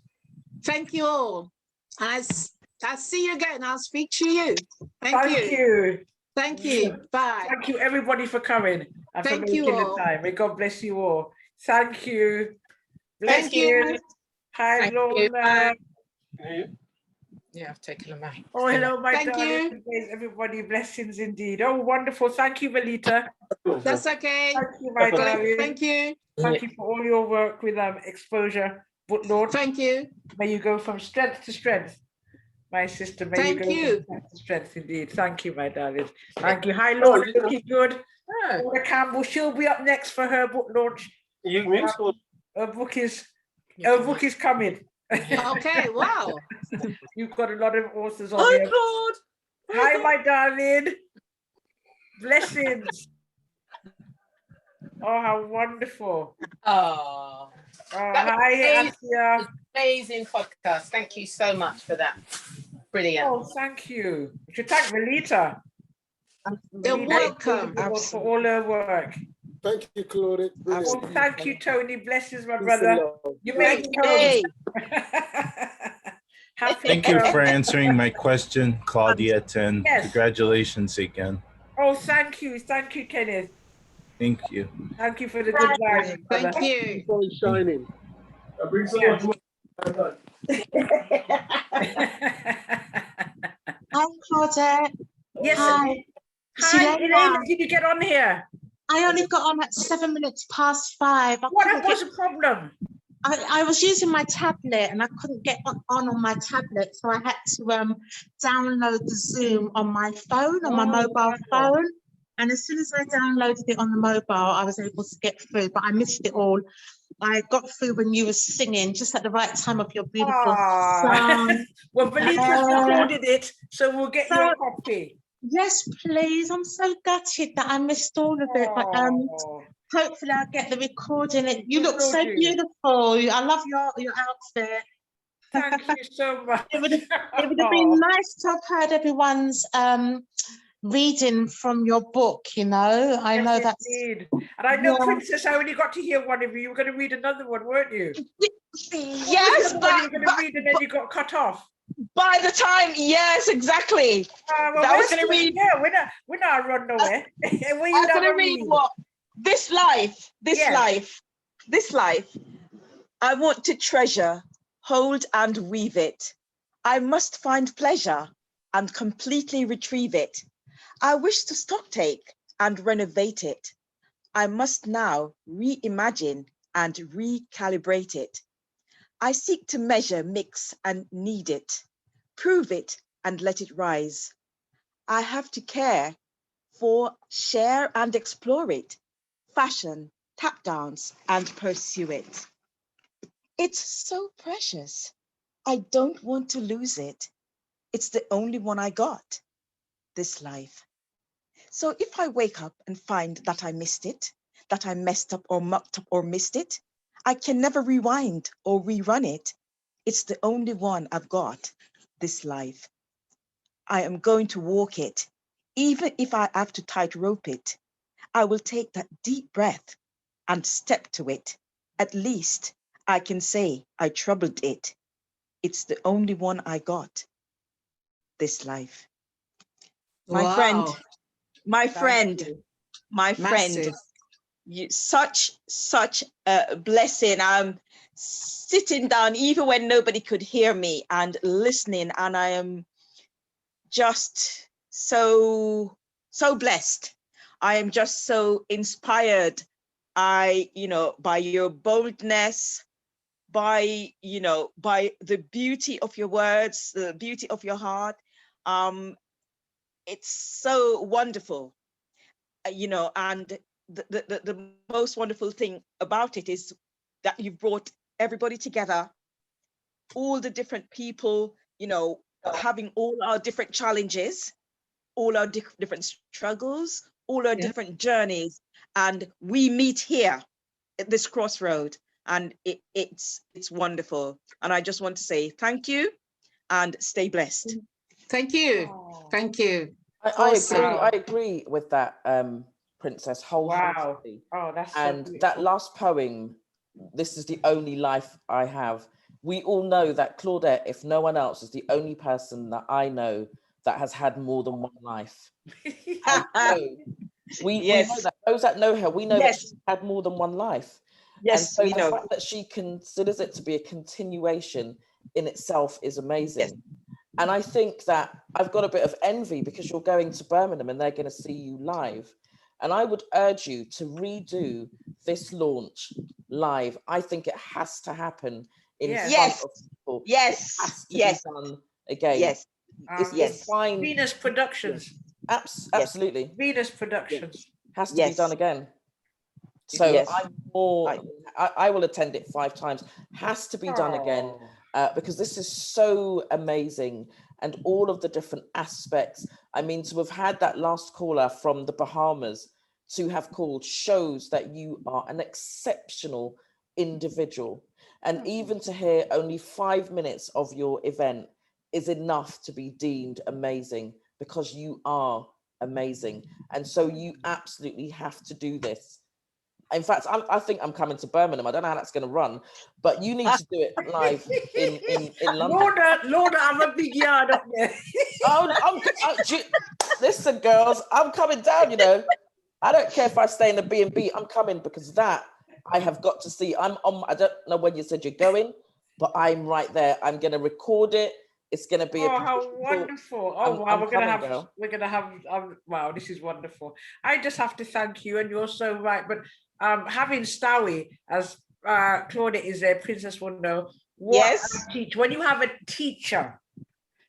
Thank you all. I'll see you again. I'll speak to you. Thank you. Thank you. Bye. Thank you, everybody, for coming and for making the time. May God bless you all. Thank you. Thank you. Hi, Lorna. Yeah, I've taken a mic. Oh, hello, my Thank darling. Everybody, blessings indeed. Oh, wonderful. Thank you, Melita. That's okay. Thank you, my darling. Thank you. Thank you for all your work with Exposure Book Launch. Thank you. May you go from strength to strength, my sister. May you go from strength to strength indeed. Thank you, my darling. Thank you. Hi, Lord. Looking good. Laura Campbell, she'll be up next for her book launch. Her book is coming. Okay, wow. You've got a lot of authors on Hi, here. Claude. Hi, my darling. Blessings. Oh, how wonderful. Oh, hi, Athea. Amazing podcast. Thank you so much for that. Brilliant. Oh, thank you. You should thank Melita. You're welcome. For all her work. Thank you, Claudette. Oh, thank you, Tony. Blessings, my brother. You made it home. Thank you for answering my question, Claudette, and congratulations again. Oh, thank you. Thank you, Kenneth. Thank you. Thank you for the good vibes. Thank you. Sun shining. Hi, Claudette. Yes. Hi. Hi, Elaine, did you get on here? I only got on at 7 minutes past 5. What was the problem? I was using my tablet and I couldn't get on my tablet, so I had to download the Zoom on my phone, on my mobile phone. And as soon as I downloaded it on the mobile, I was able to get through, but I missed it all. I got through when you were singing, just at the right time of your beautiful song. Well, Benita's recorded it, so we'll get you a copy. Yes, please. I'm so gutted that I missed all of it, but hopefully I'll get the recording. You look so beautiful. I love your outfit. Thank you so much. It would have been nice to have heard everyone's reading from your book, you know. I know that's... Indeed. And I know, Princess, I only got to hear one of you. You were going to read another one, weren't you? Yes, but you were going to read and then you got cut off. By the time, yes, exactly. Well, I was going to read. Yeah, we're not run nowhere. I was going to read what this life. I want to treasure, hold and weave it. I must find pleasure and completely retrieve it. I wish to stocktake and renovate it. I must now reimagine and recalibrate it. I seek to measure, mix and knead it, prove it and let it rise. I have to care for, share and explore it, fashion, tap dance and pursue it. It's so precious. I don't want to lose it. It's the only one I got, this life. So if I wake up and find that I missed it, that I messed up or mucked up or missed it, I can never rewind or rerun it. It's the only one I've got, this life. I am going to walk it, even if I have to tightrope it. I will take that deep breath and step to it. At least I can say I troubled it. It's the only one I got, this life. My friend, such a blessing. I'm sitting down even when nobody could hear me and listening, and I am just so blessed. I am just so inspired. By your boldness, by the beauty of your words, the beauty of your heart. It's so wonderful, and the most wonderful thing about it is that you've brought everybody together, all the different people, having all our different challenges, all our different struggles, all our different journeys, and we meet here at this crossroad, and it's wonderful. And I just want to say thank you and stay blessed. Thank you. Thank you. I agree with that, Princess, wholeheartedly. Wow. Oh, that's so and beautiful. That last poem, this is the only life I have. We all know that Claudette, if no one else, is the only person that I know that has had more than one life. So we know that those that know her, we know that she's had more than one life. Yes, and so the fact that she considers it to be a continuation in itself is amazing. And I think that I've got a bit of envy because you're going to Birmingham and they're going to see you live. And I would urge you to redo this launch live. I think it has to happen in front of people. Yes. It has to be done again. Yes. It's fine. Venus Productions. Absolutely. Venus Productions. Has to be done again. So I'm more, I will attend it 5 times. Has to be done again. Because this is so amazing, and all of the different aspects. I mean, to have had that last caller from the Bahamas to have called shows that you are an exceptional individual. And even to hear only 5 minutes of your event is enough to be deemed amazing, because you are amazing. And so you absolutely have to do this. In fact, I think I'm coming to Birmingham. I don't know how that's going to run, but you need to do it live in London. Lorna, I'm a big yard up there. Listen, girls, I'm coming down, I don't care if I stay in the B&B. I'm coming because that I have got to see. I don't know when you said you're going, but I'm right there. I'm going to record it It's going to be Oh, how wonderful. Oh, wow, we're gonna have, wow, this is wonderful. I just have to thank you, and you're so right. But having Stowie, as Claudette is there, Princess will know, when you have a teacher,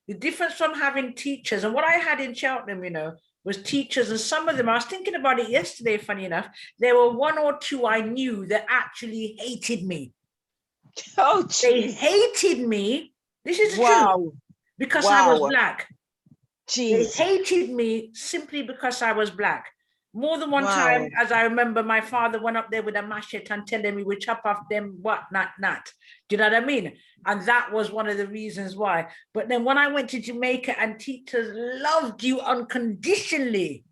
the difference from having teachers, and what I had in Cheltenham, you know, was teachers, and some of them, I was thinking about it yesterday, funny enough, there were one or two I knew that actually hated me. Oh, they hated me. This is the truth. Because I was Black. They hated me simply because I was Black. More than one time, as I remember, my father went up there with a machete and telling me we chop off them what, not. Do you know what I mean? And that was one of the reasons why. But then when I went to Jamaica and teachers loved you unconditionally,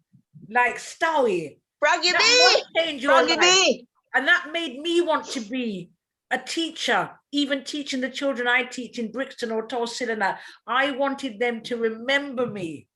like Stowie, that must change your life. And that made me want to be a teacher, even teaching the children I teach in Brixton or Tulsa and that. I wanted them to remember me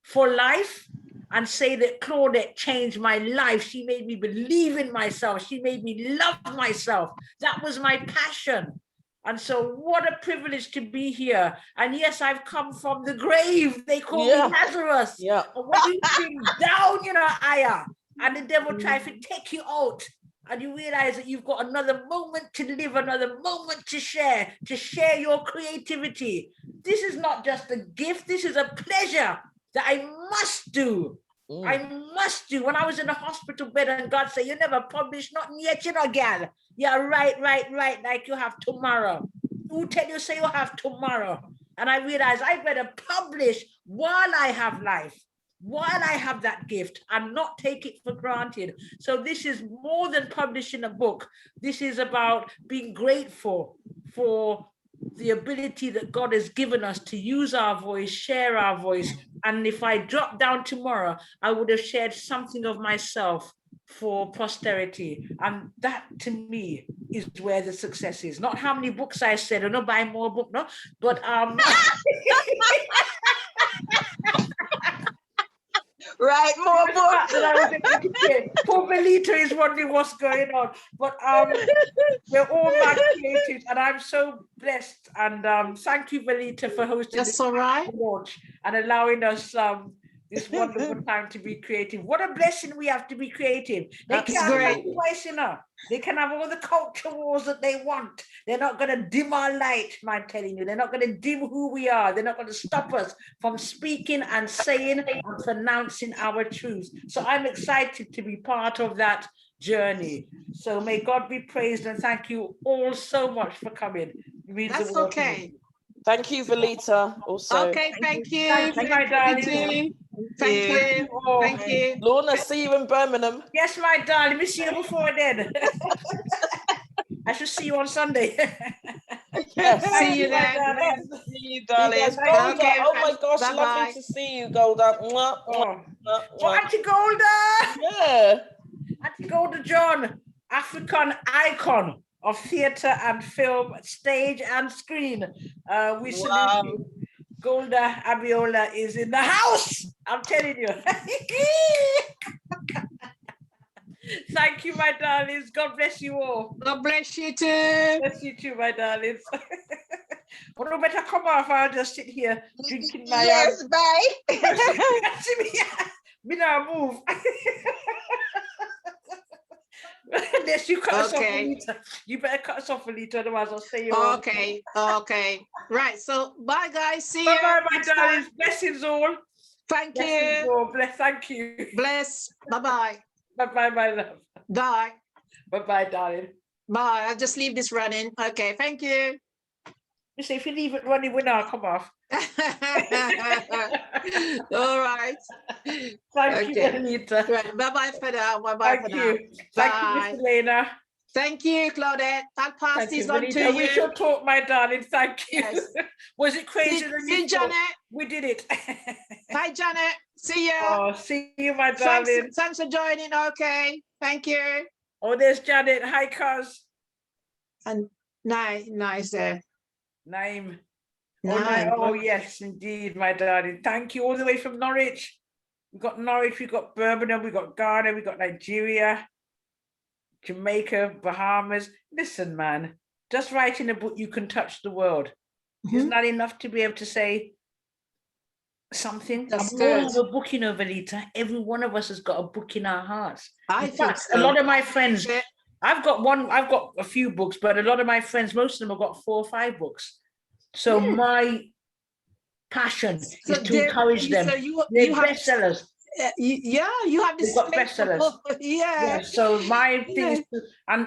for life and say that Claudette changed my life. She made me believe in myself. She made me love myself. That was my passion. And so what a privilege to be here. And yes, I've come from the grave. They call me Lazarus. Yeah. And when you've been down, you know, Aya, and the devil tries to take you out, and you realize that you've got another moment to live, another moment to share your creativity. This is not just a gift, this is a pleasure that I must do. I must do. When I was in the hospital bed and God said, you never published nothing yet, you know, gal. Yeah, right, like you have tomorrow. Who tell you say you have tomorrow? And I realized I better publish while I have life, while I have that gift, and not take it for granted. So this is more than publishing a book. This is about being grateful for the ability that God has given us to use our voice, share our voice. And if I drop down tomorrow, I would have shared something of myself for posterity. And that to me is where the success is. Not how many books I said, or not buy more book, no, but right, more books. Poor Belita is wondering what's going on. But we're all mad creatives, and I'm so blessed. And thank you, Belita, for hosting this launch and allowing us this wonderful time to be creative. What a blessing we have to be creative. They can have twice enough. They can have all the culture wars that they want. They're not going to dim our light, I'm telling you. They're not going to dim who we are. They're not going to stop us from speaking and saying and pronouncing our truths. So I'm excited to be part of that journey. So may God be praised, and thank you all so much for coming. That's okay. Thank you, Velita. Also. Okay, thank you. Thank you, my darling. Thank you. Thank you. Lorna, see you in Birmingham. Yes, my darling. We'll see you before then. I should see you on Sunday. Yes. See you then. See you, darling. Yes, Golda. Okay, Oh my gosh, bye-bye. lovely to see you, Golda. Mwah, mwah, mwah, mwah. Auntie Golda. Yeah. Auntie Golda John, African icon of theatre and film, stage and screen. We salute you. Golda Abiola is in the house. I'm telling you. Thank you, my darlings. God bless you all. God bless you too. Bless you too, my darlings. Well, no better come off. I'll just sit here drinking my. Yes, bye. Me now move. Unless you cut us off a little. You better cut us off a little, otherwise I'll say you. Okay. Right. So bye, guys. See you. Bye, my darlings. Blessings all. Thank Blessings you. all. Thank you. Bless. Bye-bye. Bye-bye, my love. Bye. Bye-bye, darling. Bye. I'll just leave this running. Okay. Thank you. You say if you leave it running, we'll now come off. All right. Thank you, Anita. Right. Bye-bye for now. Bye-bye for now. Thank you, Miss Elena. Thank you, Claudette. I'll pass these on to We you. shall talk, my darling. Thank you. Yes. Was it crazy? See Janet. We did it. Hi, Janet. See you. Oh, see you, my darling. Thanks for joining. Okay. Thank you. Oh, there's Janet. Hi, cuz. And nice there. Naim. Naim. Oh, yes, indeed, my darling. Thank you. All the way from Norwich. We've got Norwich, we've got Birmingham, we've got Ghana, we've got Nigeria, Jamaica, Bahamas. Listen, man, just writing a book, you can touch the world. Isn't that enough to be able to say something? That's And we all good. have a book in over, Lita. Every one of us has got a book in our hearts. I In think fact, so. a lot of my friends, I've got a few books, but a lot of my friends, most of them have got 4 or 5 books. So my passion is to encourage them. So you They're have bestsellers. yeah, you have this They've got space for bestsellers. yeah. Yeah. So my thing is, and